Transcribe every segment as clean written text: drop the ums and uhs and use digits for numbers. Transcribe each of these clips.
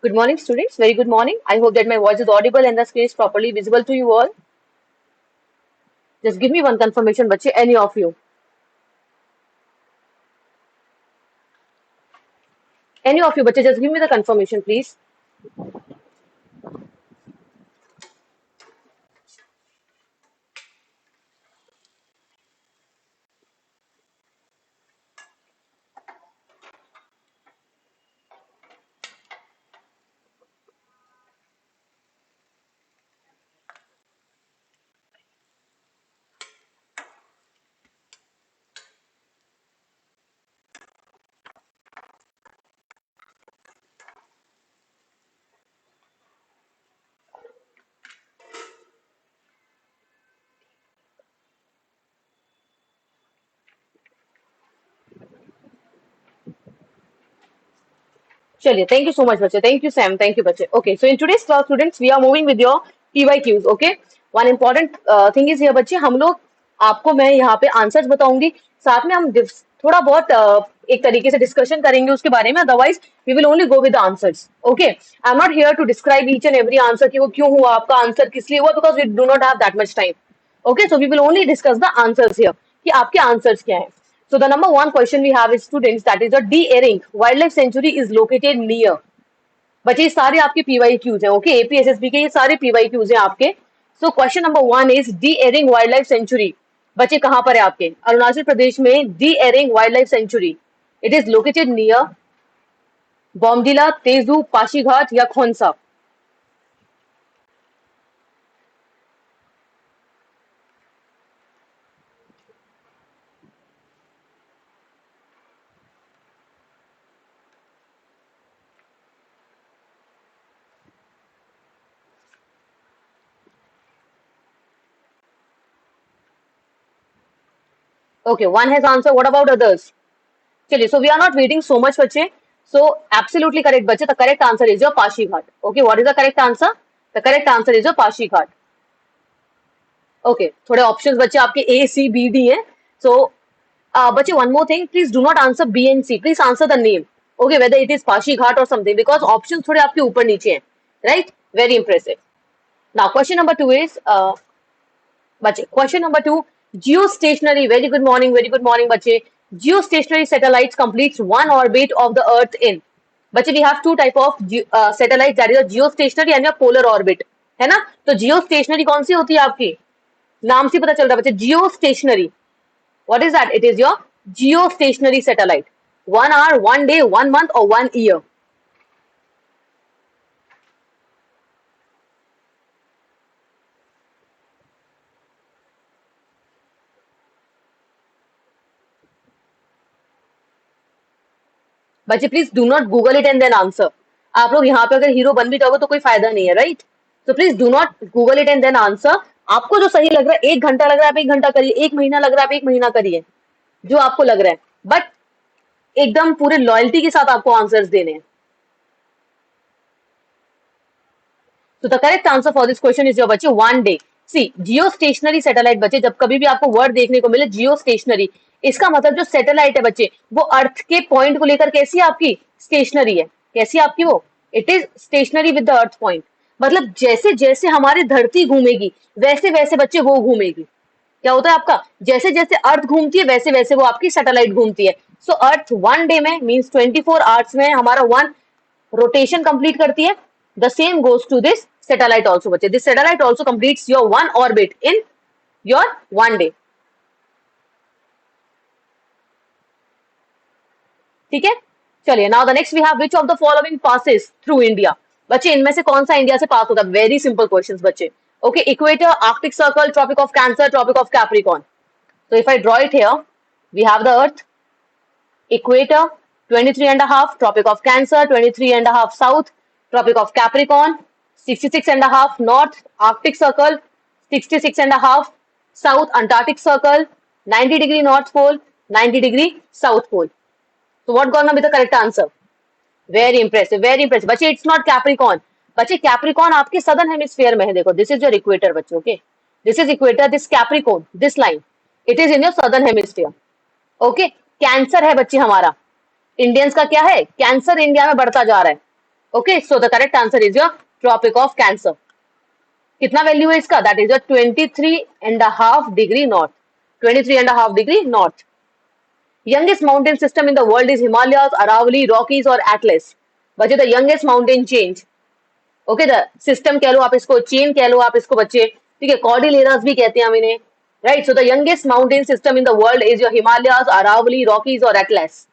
Good morning, students. Very good morning. I hope that my voice is audible and the screen is properly visible to you all. Just give me one confirmation, bache, any of you. Any of you, bache, just give me the confirmation, please. Chaliye, thank you so much, bache. Thank you, Sam. Thank you, bache. Okay, so in today's class, students, we are moving with your PYQs. Okay, one important thing is here, बच्चे हम लोग आपको मैं यहाँ पे answers बताऊंगी, साथ में हम थोड़ा बहुत एक तरीके से डिस्कशन करेंगे उसके बारे में. Otherwise we will only go with the answers. Okay, I am not here to describe each and every answer कि वो क्यों हुआ, आपका आंसर किस लिए हुआ, because we do not have that much time. Okay, so we will only discuss the answers here कि आपके answers क्या हैं. So the number one question we have is students, that is the D Ering Wildlife Sanctuary is located near. बच्चे ये सारे आपके PYQs हैं. Okay, APSSB के ये सारे PYQs हैं आपके. So question number one is D Ering Wildlife Sanctuary. बच्चे कहाँ पर है आपके? अरुणाचल प्रदेश में D Ering Wildlife Sanctuary. It is located near Bomdila, Tezu, पाशीघाट या Khonsa. Okay, one has answered. What about others? चलिए, so we are not waiting so much, बच्चे. So absolutely correct, बच्चे. The correct answer is your Pasighat. Okay, what is the correct answer? The correct answer is your Pasighat. Okay, थोड़े options बच्चे आपके A, C, B, D हैं. So बच्चे, one more thing, please do not answer B and C. Please answer the name. Okay, whether it is Pasighat or something, because options थोड़े आपके ऊपर नीचे हैं. Right? Very impressive. Now, question number two is बच्चे, question number two, geostationary. Very good morning, बच्चे. Geostationary satellites completes one orbit of the Earth in. बच्चे, we have two type of satellites, that is a geostationary and a polar orbit. है ना? तो geostationary कौन सी होती है आपकी? नाम से पता चल रहा है बच्चे, geostationary. What is that? It is your geostationary satellite. 1 hour, 1 day, 1 month or 1 year. बच्चे, please do not Google it and then answer. आप लोग यहाँ पे अगर हीरो बन भी जाओगे तो कोई फायदा नहीं है, राइट? तो please do not Google it and then answer. आपको जो सही लग रहा है, 1 घंटा लग रहा है आप 1 घंटा करिए, 1 महीना लग रहा है आप 1 महीना करिए, जो आपको लग रहा है, बट एकदम पूरे लॉयल्टी के साथ आपको आंसर्स देने हैं. तो the correct answer for this question is your बच्चे 1 डे. सी, जियो स्टेशनरी सैटेलाइट बच्चे, जब कभी भी आपको वर्ड देखने को मिले जियो स्टेशनरी, इसका मतलब जो सैटेलाइट है बच्चे, वो अर्थ के पॉइंट को लेकर कैसी है आपकी? स्टेशनरी है. कैसी है आपकी वो? It is stationary with the earth point. मतलब जैसे जैसे हमारी धरती घूमेगी वैसे वैसे बच्चे वो घूमेगी. क्या होता है आपका? जैसे जैसे अर्थ घूमती है वैसे वैसे वो आपकी सैटेलाइट घूमती है. सो अर्थ 1 डे में मीन्स 24 आवर्स में हमारा 1 रोटेशन कंप्लीट करती है. The same goes to this satellite also, बच्चे. This satellite also completes your 1 orbit in your 1 day. ठीक है? चलिए, now the next we have, which of the following passes through India? बच्चे, इनमें से कौन सा इंडिया से पास होता है? वेरी सिंपल क्वेश्चंस बच्चे. Okay, equator, Arctic Circle, Tropic of Cancer, Tropic of Capricorn. So if I draw it here, we have the Earth, equator 23.5, Tropic of Cancer 23.5 south, Tropic of Capricorn 66.5 north, Arctic Circle 66.5 south, Antarctic Circle 90-degree North Pole, 90-degree South Pole. So what gonna be the correct answer? Very impressive, very impressive. बच्चे, it's not Capricorn. बच्चे, Capricorn आपके southern hemisphere में है. देखो, this is your equator बच्चे. Okay, this is equator, this Capricorn, this line, it is in your southern hemisphere. Okay, cancer है बच्चे हमारा. इंडियंस का क्या है? कैंसर इंडिया में बढ़ता जा रहा है. Okay, so the correct answer is your tropic of cancer. कितना वैल्यू है इसका? That is your 23.5 degree north. 23.5 degree north. Youngest mountain system in the world is Himalayas, Aravalli, Rockies और Atlas. बच्चे the youngest mountain change. Okay, the system कह लो आप इसको, chain कह लो आप इसको बच्चे, ठीक है, कॉर्डिलेरास भी कहते हैं हम इन्हें, right. So the youngest mountain system in the world is your Himalayas, Aravalli, Rockies और एटलस.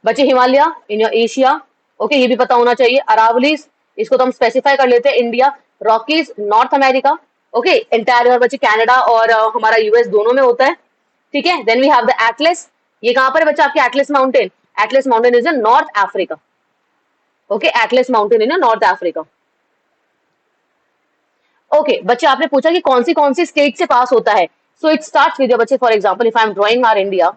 बच्चे Himalaya in your Asia, okay, ये भी पता होना चाहिए. अरावलीज इसको तो हम स्पेसिफाई कर लेते हैं India. Rockies North America, okay, entire बच्चे कनाडा और हमारा यूएस दोनों में होता है, ठीक है. Then we have the Atlas. ये कहां पर है बच्चा आपके Atlas mountain? Atlas mountain is in North Africa. Okay, Atlas mountain in North Africa. Okay बच्चे, आपने पूछा कि कौन सी स्टेट से पास होता है. सो इट स्टार्ट्स विद बच्चे, for example if I am drawing our India,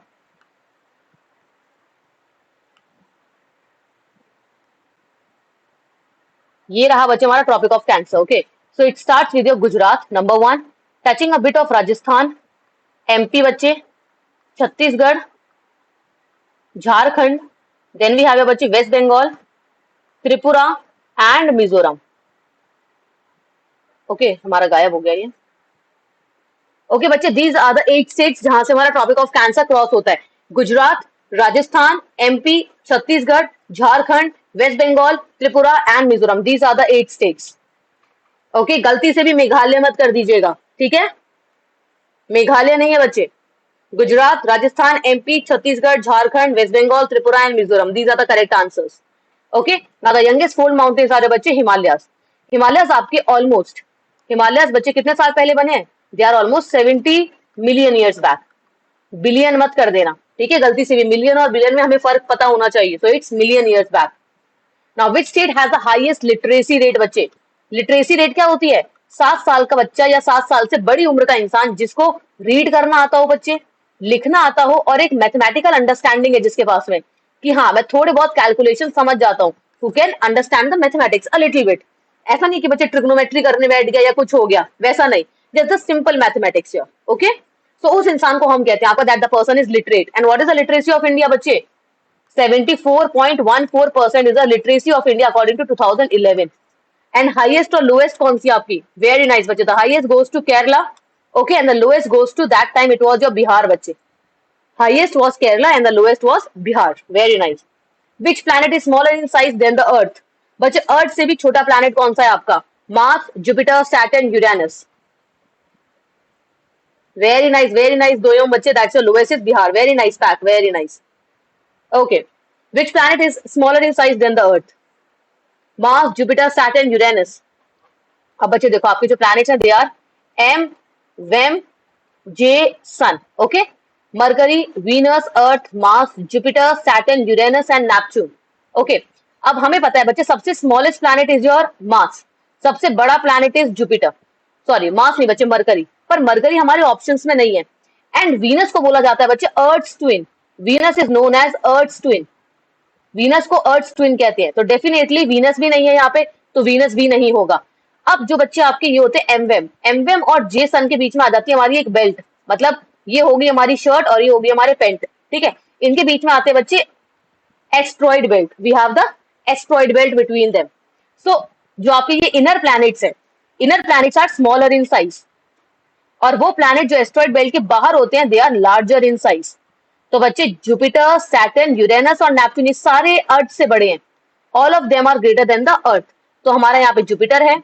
ये रहा बच्चे हमारा Tropic of Cancer. Okay, so it starts with your Gujarat number 1, touching a bit of Rajasthan, MP बच्चे, Chhattisgarh, Jharkhand. Then we have बच्चे waste Bengal, Tripura and Mizoram. Okay, हमारा गायब हो गया ये. ओके बच्चे, दीज आर द 8 स्टेट्स जहां से हमारा ट्रॉपिक ऑफ कैंसर क्रॉस होता है. Gujarat, Rajasthan, MP, Chhattisgarh, Jharkhand, West Bengal, Tripura and Mizoram. These are the 8 states. Okay, गलती से भी मेघालय मत कर दीजिएगा, ठीक है. मेघालय नहीं है बच्चे. Gujarat, Rajasthan, MP, Chhattisgarh, Jharkhand, West Bengal, Tripura and Mizoram. These are the correct answers. Okay, now the youngest fold mountains are बच्चे हिमालयास. हिमालयास आपके ऑलमोस्ट, हिमालयास बच्चे कितने साल पहले बने हैं? They are almost 70 million years back. Billion मत कर देना, ठीक है, गलती से भी. मिलियन और बिलियन में हमें फर्क पता होना चाहिए. So it's million years back. Now which state has the highest literacy rate बच्चे? लिटरेसी रेट क्या होती है? 7 साल का बच्चा या 7 साल से बड़ी उम्र का इंसान जिसको रीड करना आता हो बच्चे, लिखना आता हो और एक मैथमेटिकल अंडरस्टैंडिंग है जिसके पास में, कि हाँ मैं थोड़े बहुत कैलकुलेशन समझ जाता हूँ, who can understand the mathematics a little bit. ऐसा नहीं कि बच्चे ट्रिग्नोमेट्री करने बैठ गया या कुछ हो गया, वैसा नहीं. Just the simple mathematics. Okay, so उस इंसान को हम कहते हैं आपका that the person is literate. And what is the literacy of India बच्चे? 74.14% is the literacy of India according to 2011. And highest और लोएस्ट कौन सी आपकी? वेरी नाइस बच्चे, the highest goes to Kerala, okay, and the lowest goes to that time it was your Bihar बच्चे. Highest was Kerala and the lowest was Bihar. Very nice. Which planet is smaller in size than the Earth? बच्चे अर्थ से भी छोटा planet कौन सा है आपका? Mars, Jupiter, Saturn, Uranus. Very nice, very nice दोयों बच्चे. That's your lowest is Bihar. Very nice fact, very nice. Okay, which planet is smaller in size than the Earth? Mars, Jupiter, Saturn, Uranus. अब बच्चे देखो आपके जो planets हैं they are M, वेम, J, sun. Okay, Mercury, Venus, Earth, Mars, Jupiter, Saturn, Uranus and Neptune. Okay, अब हमें पता है बच्चे सबसे smallest planet is your Mars, सबसे बड़ा planet is Jupiter. Sorry Mars नहीं बच्चे, मरकरी. पर मरकरी हमारे ऑप्शंस में नहीं है. एंड वीनस को बोला जाता है बच्चे Earth's twin. Venus is known as Earth's twin. Venus को अर्थ्स ट्विन कहते हैं. तो डेफिनेटली वीनस भी नहीं है यहाँ पे, तो वीनस भी नहीं होगा. अब जो बच्चे आपके ये होते हैं एमवेम, एमवेम और जे सन के बीच में आ जाती है हमारी एक बेल्ट. मतलब ये होगी हमारी शर्ट और ये होगी हमारे पेंट, ठीक है. इनके बीच में आते हैं बच्चे asteroid belt. We have the asteroid belt between them. So जो आपके ये इनर प्लैनेट्स है, inner planets are smaller in size, और वो प्लैनेट जो एस्ट्रॉइड बेल्ट के बाहर होते हैं they are larger in size. तो बच्चे जुपिटर, सैटर्न, यूरेनस और नेपच्यून ये सारे अर्थ से बड़े हैं. All of them are greater than the Earth. तो हमारा यहाँ पे जुपिटर है,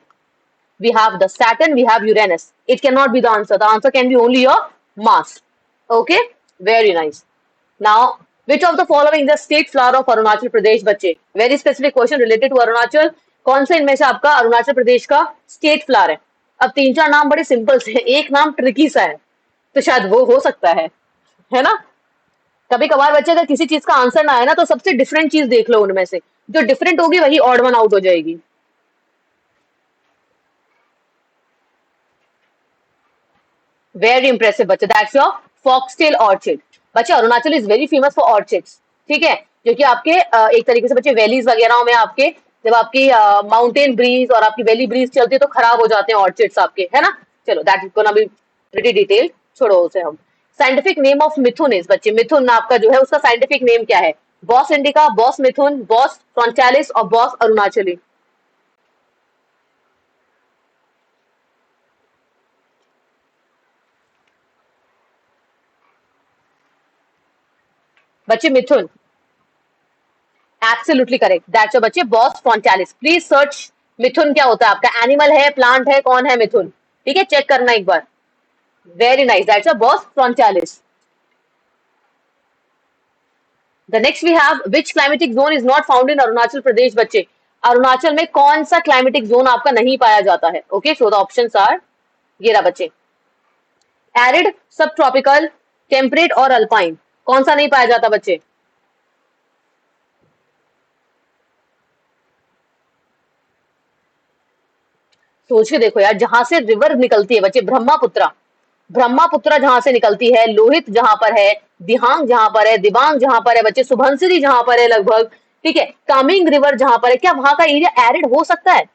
we have the Saturn, we have Uranus. It cannot be the answer. The answer can be only your Mars. Okay, very nice. Now, which of the following is the state flower of Arunachal Pradesh बच्चे? Very specific question related to Arunachal. कौन से इनमें से आपका अरुणाचल प्रदेश का state flower है? अब 3-4 नाम बड़े सिंपल से, एक नाम ट्रिकी सा है, तो शायद वो हो सकता है ना. कभी कभार बच्चे अगर किसी चीज का आंसर ना आए ना, तो सबसे डिफरेंट चीज देख लो उनमें से, जो डिफरेंट होगी वही ऑड वन आउट हो जाएगी. वेरी इंप्रेसिव बच्चे, दैट्स योर फॉक्सटेल ऑर्चिड. बच्चे Arunachal is very famous for orchids, ठीक है, जो कि आपके एक तरीके से बच्चे वैलीज वगैरह में आपके जब आपकी माउंटेन ब्रीज और आपकी वैली ब्रीज चलती है तो खराब हो जाते हैं ऑर्चिड्स आपके, है ना. चलो that is gonna be pretty detail, छोड़ो उसे हम. Scientific name of Mithun is बच्चे, मिथुन आपका जो है उसका साइंटिफिक नेम क्या है? बॉस इंडिका, बॉस मिथुन, बॉस फ्रंटालिस और बॉस अरुणाचली? बच्चे मिथुन, एब्सोल्युटली करेक्ट, दैट्स बच्चे बॉस फ्रंटालिस। प्लीज सर्च मिथुन क्या होता है आपका, एनिमल है, प्लांट है, कौन है मिथुन? ठीक है, चेक करना एक बार। Very nice, that's Bos frontalis. The next we have which climatic zone is not found in Arunachal Pradesh? बच्चे अरुणाचल में कौन सा क्लाइमेटिक जोन आपका नहीं पाया जाता है? Okay, so the options are, ये रहा बच्चे, एरिड, सब ट्रॉपिकल, टेम्परेट और अल्पाइन। कौन सा नहीं पाया जाता बच्चे? सोच के देखो यार, जहां से रिवर निकलती है बच्चे, ब्रह्मपुत्रा, ब्रह्मपुत्रा जहां से निकलती है, लोहित जहां पर है, दिहांग जहां पर है, दिबांग जहां पर है बच्चे, सुबनसिरी जहां पर है लगभग, ठीक है, कामिंग रिवर जहां पर है, क्या वहां का एरिया एरिड हो सकता है?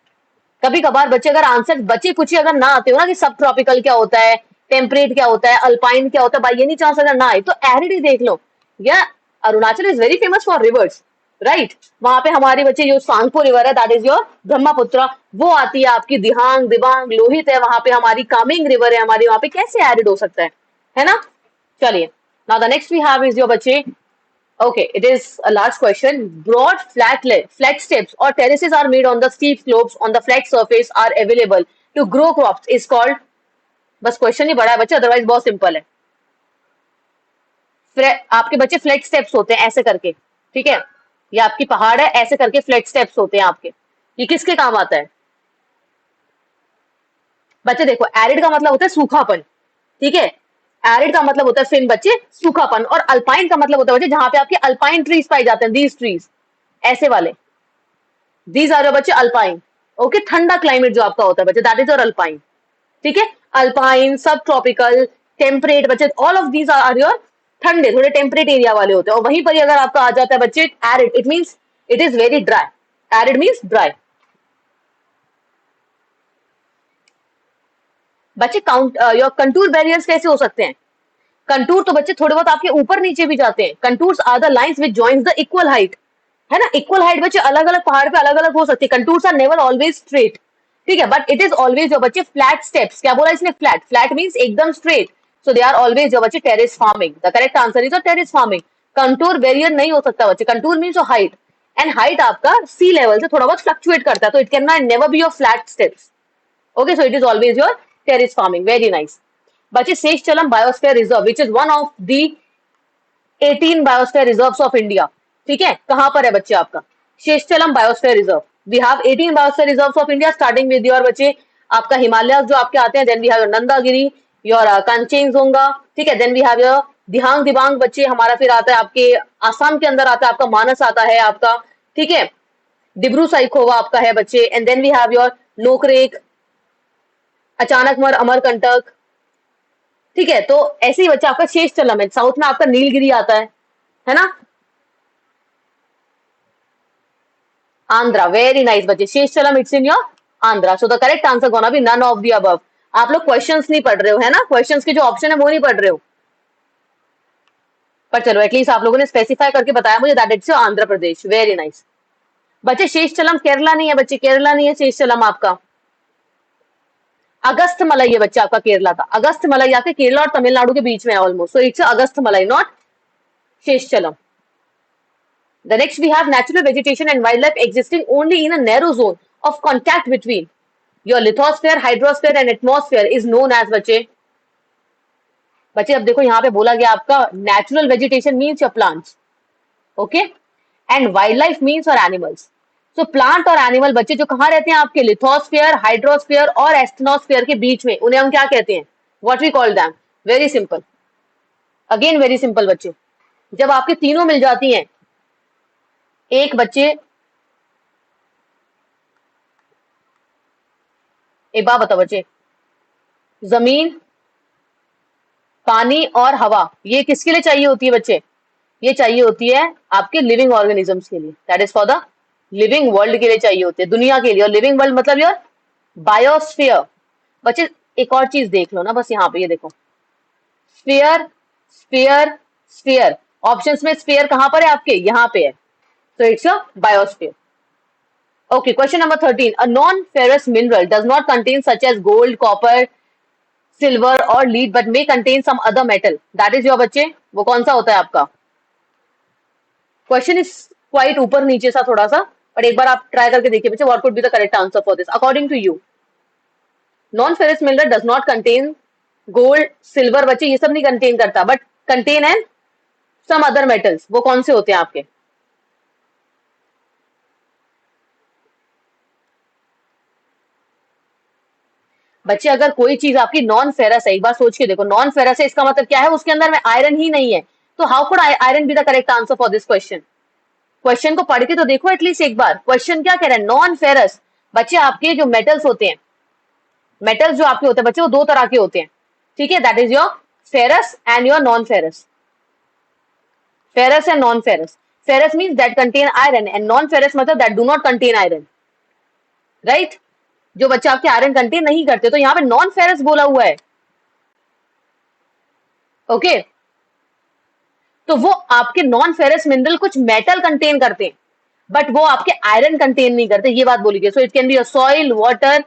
कभी कभार बच्चे अगर आंसर बचे कुछ ही अगर ना आते हो ना कि सब ट्रॉपिकल क्या होता है, टेम्परेट क्या होता है, अल्पाइन क्या होता है, भाई ये नहीं चांस अगर ना आए तो एरिड ही देख लो। या Arunachal is very famous for reverse, right? वहां पे हमारी बच्चे जो सांगपो रिवर है, दैट इज योर ब्रह्मपुत्र, वो आती है आपकी, दिहांग, दिबांग, लोहित है वहां पे हमारी, कामिंग रिवर है हमारी वहां पे, कैसे एरिड हो सकता है ना? चलिए, now the next we have is your बच्चे, okay, it is a last question. Broad flat steps or terraces are made on the steep slopes on the flat surface are available to grow crops is called, बस question ही बड़ा है बच्चे, otherwise बहुत simple है। आपके बच्चे flat steps होते हैं ऐसे करके, ठीक है, ये आपकी पहाड़ है, ऐसे करके फ्लैट स्टेप्स होते हैं आपके, ये किसके काम आता है? बच्चे देखो, एरिड का मतलब होता है सूखापन, ठीक है, एरिड का मतलब होता है फिर बच्चे सूखापन, और अल्पाइन का मतलब होता है बच्चे जहां पे आपके अल्पाइन ट्रीज पाए जाते हैं, दीज ट्रीज, ऐसे वाले, दीज आर योर बच्चे अल्पाइन। ओके, ठंडा क्लाइमेट जो आपका होता है बच्चे, दैट इज योर अल्पाइन, ठीक है, अल्पाइन, सब ट्रॉपिकल, टेम्परेट बच्चे, all of these are your ठंडे, थोड़े टेम्परेट एरिया वाले होते हैं। और वहीं पर ही अगर आपका आ जाता है बच्चे arid, it means it is very dry, arid means dry. बच्चे काउंट योर कंटूर बैरियर्स कैसे हो सकते हैं? कंटूर तो बच्चे थोड़े बहुत आपके ऊपर नीचे भी जाते हैं, contours are the lines which joins the equal height, है ना? इक्वल हाइट बच्चे अलग अलग पहाड़ पे अलग अलग हो सकती है, contours are never always straight, ठीक है, बट इट इज ऑलवेज जो बच्चे फ्लैट स्टेप्स, क्या बोला इसने, फ्लैट, फ्लैट मीन्स एकदम straight, so they are always जो बच्चे terrace farming, the correct answer is terrace farming. Contour barrier नहीं हो सकता बच्चे, contour means height, and height आपका सी लेवल से थोड़ा बहुत फ्लक्चुएट करता है, तो it can not never be your flat steps. Okay, so it is always your terrace farming. Very nice. बच्चे Seshachalam biosphere reserve which is one of the 18 biosphere reserves of India, ठीक है, कहां पर है बच्चे आपका Seshachalam biosphere reserve? We have 18 biosphere reserves of India, starting with your बच्चे आपका हिमालय जो आपके आते हैं, then we have your Nandagiri, your Kanchenjunga, ठीक है, then we have your Dihang Dibang बच्चे हमारा, फिर आता है आपके आसाम के अंदर आता है आपका मानस आता है आपका, ठीक है, डिब्रू साइखोवा आपका है बच्चे, and then we have your Nokrek, Achanakmar, Amarkantak, ठीक है, तो ऐसे ही बच्चा आपका शेष चलम है, साउथ में आपका नीलगिरी आता है ना? आंध्रा, वेरी नाइस बच्चे, Seshachalam it's in your Andhra, so the correct answer gonna be none of the above. आप लोग क्वेश्चंस नहीं पढ़ रहे हो, है ना, क्वेश्चंस के जो ऑप्शन है वो नहीं पढ़ रहे हो, पर चलो एटलीस्ट आप लोगों ने स्पेसिफाई करके बताया मुझे, that it's Andhra Pradesh, very nice. बच्चे शेष चलम केरला नहीं है बच्चे, केरला नहीं है शेष चलम आपका, अगस्त मलाई है बच्चा आपका केरला का, अगस्त मलाई आके केरला और तमिलनाडु के बीच में है ऑलमोस्ट, सो इट्स अगस्त मलाई, not Seshachalam. The next we have natural vegetation and wildlife existing only in a narrow zone of contact between your lithosphere, hydrosphere and atmosphere is known as बच्चे, बच्चे अब देखो यहाँ पे बोला गया आपका natural vegetation means your plants, okay, and wild life means और एनिमल्स। सो प्लांट और एनिमल बच्चे जो कहाँ रहते हैं आपके लिथोस्फियर, हाइड्रोस्फियर और एस्टेनोस्फियर के बीच में, उन्हें हम क्या कहते हैं, what we call them? Very simple, again very simple बच्चे, जब आपके तीनों मिल जाती हैं, एक बच्चे, एक बात बताओ बच्चे, जमीन, पानी और हवा, ये किसके लिए चाहिए होती है बच्चे? ये चाहिए होती है आपके लिविंग ऑर्गेनिजम्स के लिए, that is for the living world के लिए चाहिए होती है, दुनिया के लिए, और लिविंग वर्ल्ड मतलब योर बायोस्फीयर। बच्चे एक और चीज देख लो ना बस यहाँ पे, ये देखो, स्फीयर, स्फीयर, स्फीयर, ऑप्शंस में स्फीयर कहां पर है आपके, यहां पे है, so it's a biosphere. Okay, question number 13. A non-ferrous mineral does not contain such as gold, copper, silver or lead but may contain some other metal. That is your बच्चे, वो कौन सा होता है आपका? Question is quite ऊपर नीचे सा थोड़ा सा, पर एक बार आप ट्राई करके देखिए बच्चे, what could be the correct answer for this according to you? Non-ferrous mineral does not contain gold, silver बच्चे ये सब नहीं कंटेन करता, but contain and some other metals. वो कौन से होते हैं आपके? बच्चे अगर कोई चीज आपकी नॉन फेरस है, एक बार सोच के देखो, नॉन फेरस है इसका मतलब क्या है, उसके अंदर में आयरन ही नहीं है, तो how could iron be the correct answer for this question? Question को पढ़ के तो देखो एटलीस्ट एक बार, क्वेश्चन क्या कह रहा है, नॉन फेरस। बच्चे आपके जो मेटल्स होते हैं, मेटल्स जो आपके होते हैं बच्चे, वो दो तरह के होते हैं, ठीक है, that is your ferrous and your non ferrous. Ferrous and non ferrous, ferrous means that contain iron and non ferrous मतलब that do not contain iron, right? जो बच्चे आपके आयरन कंटेन नहीं करते, तो यहाँ पे नॉन फेरस बोला हुआ है, ओके तो वो आपके नॉन फेरस मिनरल कुछ मेटल कंटेन करते हैं, बट वो आपके आयरन कंटेन नहीं करते, ये बात बोली गई। So it can be a soil, water,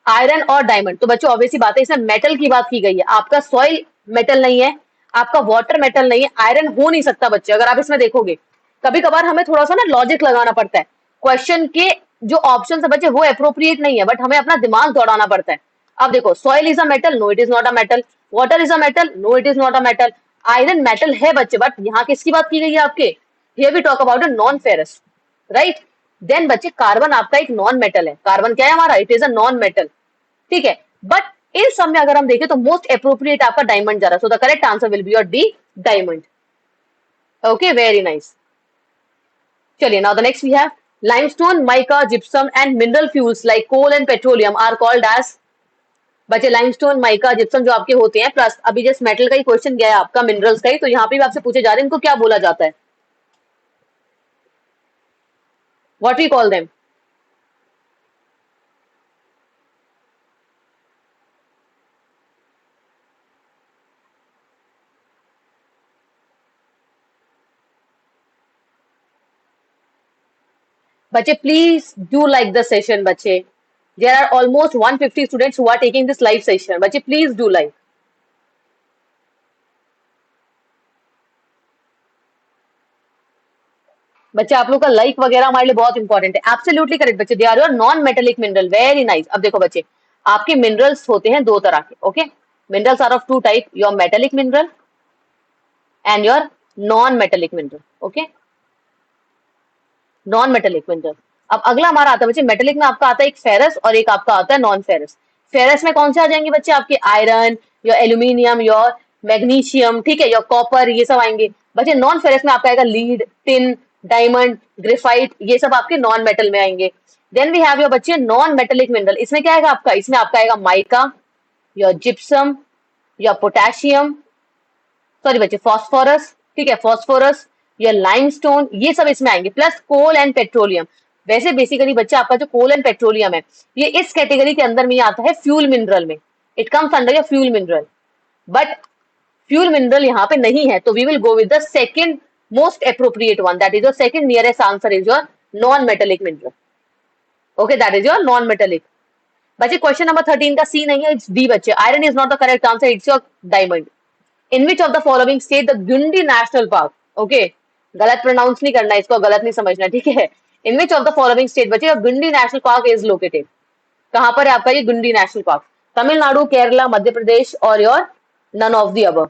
iron और डायमंड। तो बच्चों ऑब्वियसली बात है, इसमें मेटल की बात की गई है, आपका सॉइल मेटल नहीं है, आपका वाटर मेटल नहीं है, आयरन हो नहीं सकता बच्चे। अगर आप इसमें देखोगे, कभी कभार हमें थोड़ा सा ना लॉजिक लगाना पड़ता है, क्वेश्चन के जो ऑप्शन है बच्चे वो अप्रोप्रिएट नहीं है, बट हमें अपना दिमाग दौड़ाना पड़ता है। अब देखो, soil is a metal, no it is not a metal, water is a metal, no it is not a metal, iron metal है बच्चे, बट यहाँ किसकी बात की गई है आपके, here we talk about a non ferrous, right? Then बच्चे कार्बन आपका एक नॉन मेटल है, कार्बन क्या है हमारा, it is a non metal, ठीक है, बट इन सब में अगर हम देखें तो मोस्ट अप्रोप्रिएट आपका डायमंड जा रहा है, so the correct answer will be your D, diamond. Okay, very nice. चलिए, now the next we have limestone, mica, gypsum and mineral fuels like coal and petroleum are called as. बच्चे limestone, mica, gypsum जो आपके होते हैं, plus अभी just metal का ही question गया है आपका, मिनरल्स का ही, तो यहाँ पे भी आपसे पूछे जा रहे हैं इनको क्या बोला जाता है, व्हाट वी कॉल देम? बच्चे please do like the session बच्चे, there are almost 150 students who are taking this live session, बच्चे प्लीज डू लाइक। बच्चे आप लोग का लाइक वगैरह हमारे लिए बहुत इंपॉर्टेंट है। एब्सोल्युटली करेक्ट बच्चे, they are your non metallic mineral, very nice. अब देखो बच्चे, आपके मिनरल्स होते हैं दो तरह के, okay, minerals are of two type, your metallic mineral and your non metallic mineral, okay, non metallic mineral. अब अगला हमारा आता है बच्चे, मेटेलिक में आपका आता है एक फेरस और एक आपका आता है नॉन फेरस। फेरस में कौन से आ जाएंगे बच्चे, आपके iron, your aluminium, your magnesium, ठीक है, योर कॉपर, ये सब आएंगे बच्चे। नॉन फेरस में आपका आएगा लीड, टिन, डायमंड, ग्रेफाइट, ये सब आपके नॉन मेटल में आएंगे। देन वी हैव योर बच्चे नॉन मेटेलिक मिनरल, इसमें क्या आएगा आपका, इसमें आपका आएगा mica, your gypsum, your potassium, sorry बच्चे फॉस्फोरस, ठीक है, फॉस्फोरस या लाइमस्टोन, ये सब इसमें आएंगे, प्लस कोल एंड पेट्रोलियम। वैसे बेसिकली बच्चे आपका जो कोल एंड पेट्रोलियम है, ये इस कैटेगरी के अंदर में आता है फ्यूल मिनरल में, it comes under your fuel mineral, but fuel mineral यहाँ पे नहीं है, तो we will go with the second most appropriate one, that is your second nearest answer is your non metallic mineral, okay, that is your non metallic. बच्चे question number 13 का C नहीं है, it's D बच्चे, iron is not the correct answer, it's your diamond. In which of the following state the Guindy national park, okay, गलत pronounce नहीं करना, इसको गलत नहीं समझना, ठीक है। In which of the following state बच्चे Guindy national Park is located, कहां पर है आपका ये गुंडी नेशनल पार्क, तमिलनाडु, केरला, मध्य प्रदेश और your none of the above?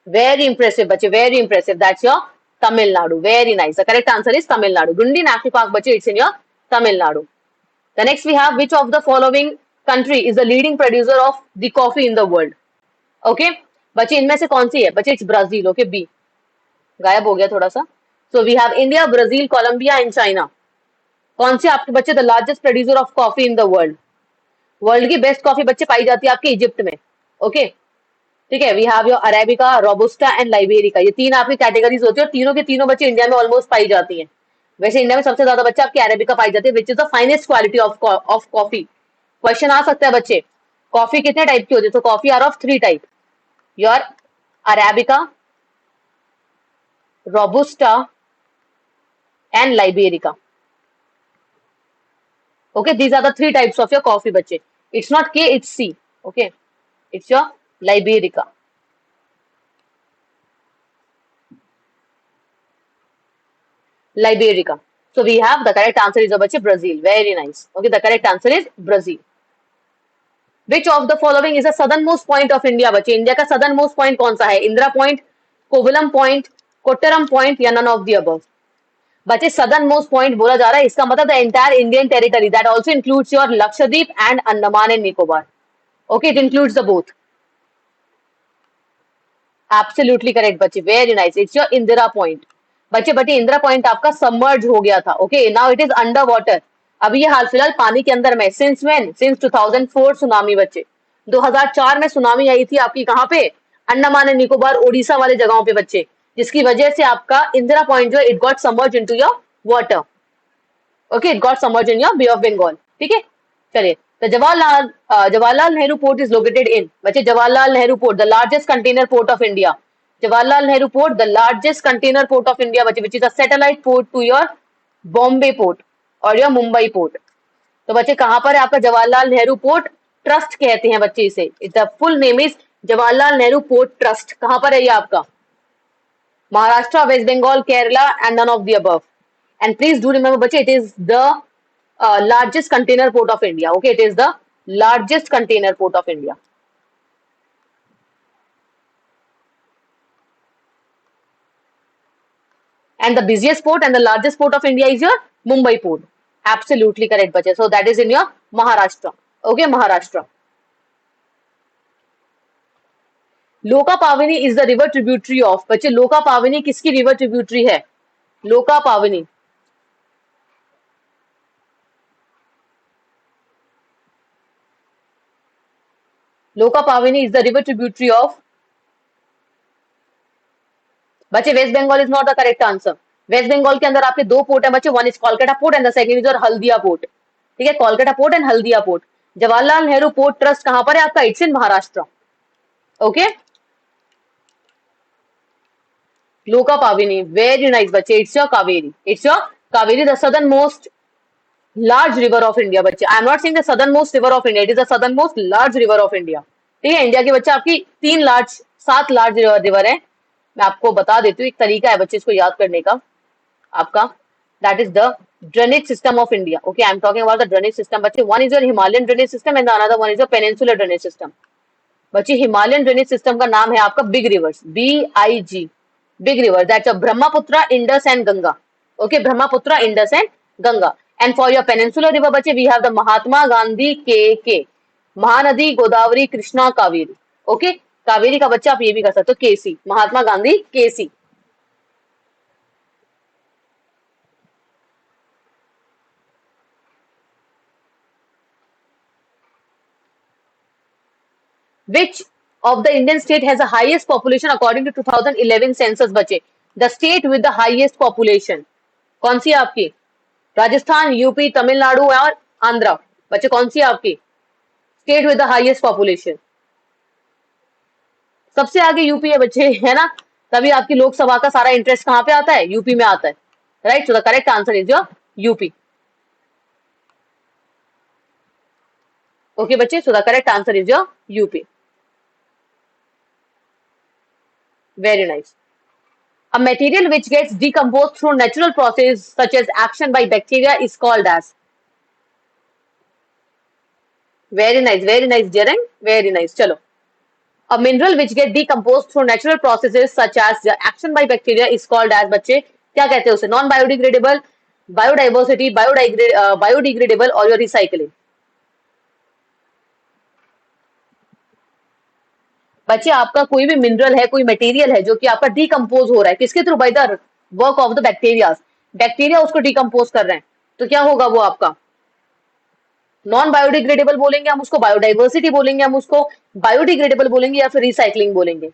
Very impressive बच्चे, very impressive, that's your Tamil Nadu, very nice, the correct answer is Tamil Nadu, Guindy national park बच्चे it's in your Tamil Nadu. The next we have, which of the following country is the leading producer of the coffee in the world? Okay, बच्चे इनमें से कौन सी है बच्चे, it's Brazil, okay, B, गायब हो गया थोड़ा सा। So we have India, Brazil, Colombia and China. कौन से आपके बच्चे the largest producer of coffee in the world? World की बेस्ट कॉफी बच्चे पाई जाती है आपके इजिप्ट में, ओके, ठीक है। We have your arabica, robusta and liberica, ये तीन आपकी कैटेगरीज होती है, और तीनों के तीनों बच्चे इंडिया में ऑलमोस्ट पाई जाती हैं। वैसे इंडिया में सबसे ज्यादा बच्चे आपकी अरेबिका पाई जाती है, which is the finest quality of coffee. Question आ सकता है बच्चे, कॉफी कितने टाइप की होती है? तो coffee are of 3 type, your arabica, robusta and liberica. Okay, these are the 3 types of your coffee, बच्चे. It's not K, it's C. Okay, it's your Liberica. Liberica. So we have the correct answer is बच्चे Brazil. Very nice. Okay, the correct answer is Brazil. Which of the following is the southernmost point of India, बच्चे? India का southernmost point कौन सा है? Indira point, Kovalam point, Kottaram point या none of the above? बच्चे southernmost point बोला जा रहा है, इसका मतलब the entire Indian territory that also includes your Lakshadweep and Andaman and Nicobar. Okay, it includes the both. Absolutely correct बच्चे, very nice, it's your Indira point. बच्चे बट इंदिरा पॉइंट आपका सबमर्ज हो गया था। Okay, now it is under water. अभी ये हाल फिलहाल पानी के अंदर में। Since when? सिंस 2004 सुनामी बच्चे। 2004 में सुनामी आई थी आपकी कहाँ पे? अंडमान एंड निकोबार, ओडिशा वाले जगहों पे बच्चे, जिसकी वजह से आपका इंदिरा पॉइंट जो it got submerge into your water. Okay, it got submerge in your bay of Bengal. ठीक है, चलिए। तो Jawaharlal Nehru port is located in, बच्चे Jawaharlal Nehru port the largest container port of India. Jawaharlal Nehru port the largest container port of India बच्चे, which is a satellite port to your Bombay port और your Mumbai port. तो बच्चे कहां पर है आपका जवाहरलाल नेहरू पोर्ट ट्रस्ट कहते हैं बच्चे इसे। The full name is Jawaharlal Nehru port trust. कहां पर है ये आपका? Maharashtra, West Bengal, Kerala and none of the above. And please do remember, bache, it is the largest container port of India. Okay, it is the largest container port of India. And the busiest port and the largest port of India is your Mumbai port. Absolutely correct, bache. So that is in your Maharashtra. Okay, Maharashtra. Loka Pavani is the river tributary of, bache, Loka Pavani किसकी river tributary है? Loka Pavani. Loka Pavani is the river tributary of, बच्चे waste Bengal is not the correct answer. West Bengal के अंदर आपके 2 port है बच्चे, one is Kolkata port and the second is और Haldia port. ठीक है, Kolkata port and Haldia port. Jawaharlal Nehru port trust कहां पर है आपका? It's in Maharashtra. Okay, Lokapavini, very nice बच्चे, it's your Kaveri. It's your Kaveri, the southern most large river of India बच्चे। आई am not saying the southern most river of India, it is the southern most large river of India. ठीक है, India के बच्चे आपकी 7 large river है। मैं आपको बता देती हूँ, एक तरीका है बच्चे इसको याद करने का आपका, that is the drainage system of India. Okay, I am talking about the drainage system बच्चे। One is your Himalayan drainage system and another one is your peninsular drainage system. बच्चे हिमालयन ड्रेनेज सिस्टम का नाम है आपका big rivers, BIG, big river, that's Brahmaputra, Indus and Ganga. ओके, Brahmaputra, Indus and Ganga. And for your peninsular river बच्चे we have the Mahatma Gandhi, के Mahanadi, Godavari, Krishna, Kaveri. Okay, Kaveri का बच्चा आप ये भी कर सकते हो, KC, Mahatma Gandhi, KC। Which of the Indian state has the highest population according to 2011 census बच्चे? The state with the highest population कौन सी है आपकी? राजस्थान, यूपी, तमिलनाडु और आंध्रा। बच्चे कौन सी है आपकी state with the highest population? सबसे आगे यूपी है बच्चे, है ना? तभी आपकी लोकसभा का सारा इंटरेस्ट कहां पे आता है? यूपी में आता है, right? So the correct answer is your UP. Okay बच्चे, so the correct answer is your UP. Very nice. A material which gets decomposed through natural process such as action by bacteria is called as. Very nice, Jaren. Very nice. Chalo. A mineral which get decomposed through natural processes such as the action by bacteria is called as, बच्चे क्या कहते हैं उसे? Non biodegradable, biodiversity, biodegradable और your recycling. बच्चे आपका कोई भी मिनरल है, कोई मटेरियल है जो कि आपका डिकम्पोज हो रहा है, किसके through? By the work of the bacteria. Bacteria उसको डिकम्पोज कर रहे हैं, तो क्या होगा वो आपका? नॉन बायोडिग्रेडेबल बोलेंगे हम उसको, बायोडाइवर्सिटी बोलेंगे हम उसको, बायोडिग्रेडेबल बोलेंगे या फिर रिसाइकलिंग बोलेंगे?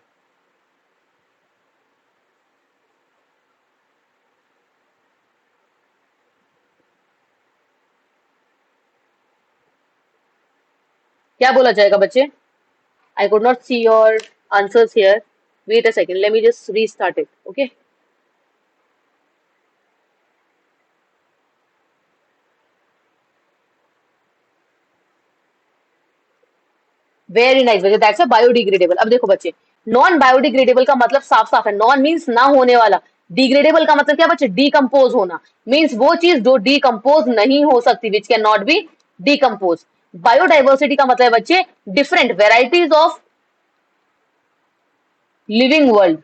क्या बोला जाएगा बच्चे? I could not see your answers here. Wait a second. Let me just restart it. Okay. Very nice बच्चे, दैट्स अ बायोडिग्रेडेबल। अब देखो बच्चे, नॉन बायोडिग्रेडेबल का मतलब साफ साफ है, नॉन मीन्स ना होने वाला, डिग्रेडेबल का मतलब क्या बच्चे? डीकम्पोज होना, मीन्स वो चीज जो डीकम्पोज नहीं हो सकती, which can not be decompose. Biodiversity का मतलब है बच्चे different varieties of living world,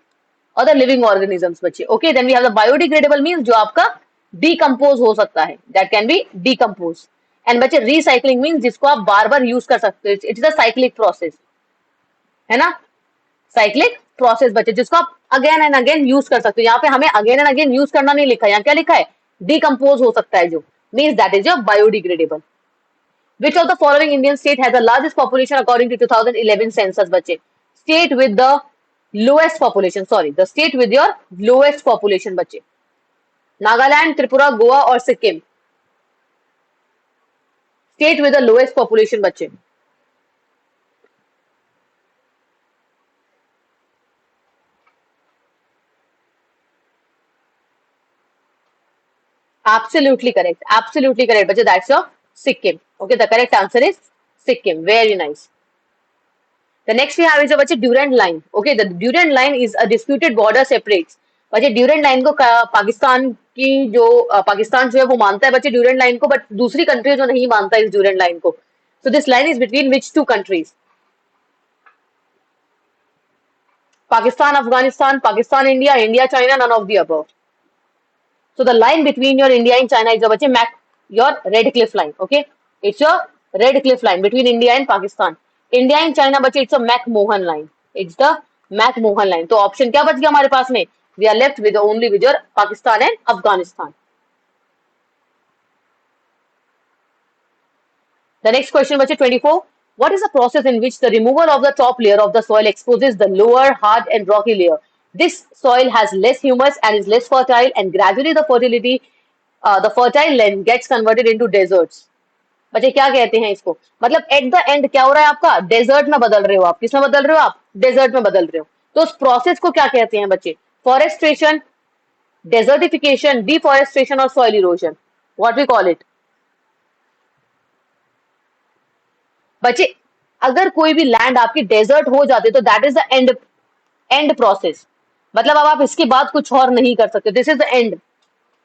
other living organisms बच्चे। Okay, then we have the biodegradable means जो आपका डीकम्पोज हो सकता है, that can be decompose. And बच्चे रिसाइकलिंग मीन्स जिसको आप बार बार यूज कर सकते हो, it is a cyclic process, है ना, साइक्लिक प्रोसेस बच्चे, जिसको आप अगेन एंड अगेन यूज कर सकते हो। यहाँ पे हमें अगेन एंड अगेन यूज करना नहीं लिखा है, यहाँ क्या लिखा है? डीकम्पोज हो सकता है जो, means that is your biodegradable. Which of the following Indian state has the largest population according to 2011 census बच्चे? State with the lowest population, sorry, the state with your lowest population बच्चे, नागालैंड, त्रिपुरा, गोवा और Sikkim. State with the lowest population बच्चे, absolutely correct बच्चे, that's your Sikkim. Okay, the correct answer is Sikkim. Very nice. The next we have is बच्चे Durand line. Okay, the Durand line is a disputed border separates. बच्चे Durand line को पाकिस्तान की जो पाकिस्तान जो है वो मानता है बच्चे ड्यूरेंट लाइन को, बट दूसरी कंट्री जो नहीं मानता इस ड्यूरेंट लाइन को। So this line is between which two countries? Pakistan Afghanistan, Pakistan India, India China, none of the above. So the line between your India and China is बच्चे your Red Cliff line. Okay, it's your Red Cliff line between India and Pakistan. India and China बच्चे it's a McMahon line. It's the McMahon line. तो option क्या बच गया हमारे पास में? We are left with only with your Pakistan and Afghanistan. The next question बच्चे 24. What is the process in which the removal of the top layer of the soil exposes the lower hard and rocky layer? This soil has less humus and is less fertile, and gradually the fertile land gets converted into deserts. बच्चे क्या कहते हैं इसको? मतलब eight the and क्या हो रहा है आपका? डेजर्ट में बदल रहे हो आप। किसमें बदल रहे हो आप? डेजर्ट में बदल रहे हो। तो उस प्रोसेस को क्या कहते हैं बच्चे? फॉरेस्ट्रेशन, डेजर्टिफिकेशन, डिफॉरेस्ट्रेशन और soil erosion, what we call it बच्चे? अगर कोई भी लैंड आपकी डेजर्ट हो जाती तो that is the end process, मतलब अब आप इसके बाद कुछ और नहीं कर सकते, this is the end.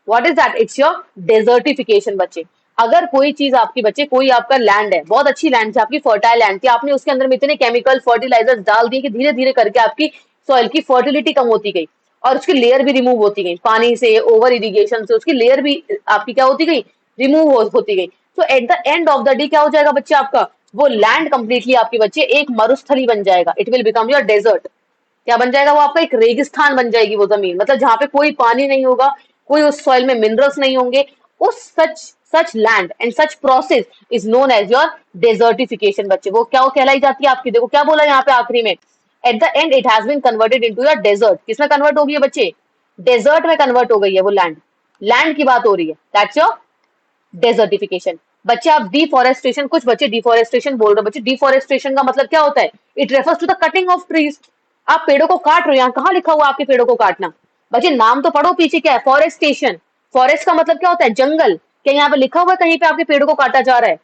What is that? It's your desertification बच्चे। अगर कोई चीज आपकी बच्चे, कोई आपका लैंड है, बहुत अच्छी लैंड थी आपकी, फर्टाइल लैंड थी, आपने उसके अंदर में इतने केमिकल फर्टिलाइजर्स डाल दिए कि धीरे धीरे करके आपकी सॉइल की फर्टिलिटी कम होती गई और उसकी लेयर भी रिमूव होती गई, पानी से, ओवर इरिगेशन से उसकी लेयर भी आपकी क्या होती गई? रिमूव होती गई। तो eight the end of the day क्या हो जाएगा बच्चे? आपका वो लैंड कंप्लीटली आपके बच्चे एक मरुस्थली बन जाएगा, it will become your desert. क्या बन जाएगा वो? आपका एक रेगिस्तान बन जाएगी वो जमीन, मतलब जहां पे कोई पानी नहीं होगा, कोई उस सॉइल में मिनरल्स नहीं होंगे। उस such land and such process is known as your desertification बच्चे। वो क्या कहलाई जाती है आपकी? देखो क्या बोला यहाँ पे आखिरी में, at the end it has been converted into your desert. किसमें कन्वर्ट हो गई है बच्चे? डेजर्ट में कन्वर्ट हो गई है वो लैंड। लैंड की बात हो रही है, दैट्स योर डेजर्टिफिकेशन। बच्चे आप डिफॉरेस्टेशन, कुछ बच्चे डिफॉरेस्टेशन बोल रहे हो बच्चे, डिफॉरेस्टेशन का मतलब क्या होता है? It refers to the cutting of trees. आप पेड़ों को काट रहे हो, यहाँ कहाँ लिखा हुआ आपके पेड़ों को काटना? बच्चे नाम तो पढ़ो, पीछे क्या है? फॉरेस्टेशन। फॉरेस्ट का मतलब क्या होता है? जंगल। क्या यहाँ पे लिखा हुआ है कहीं पे आपके पेड़ों को काटा जा रहा है?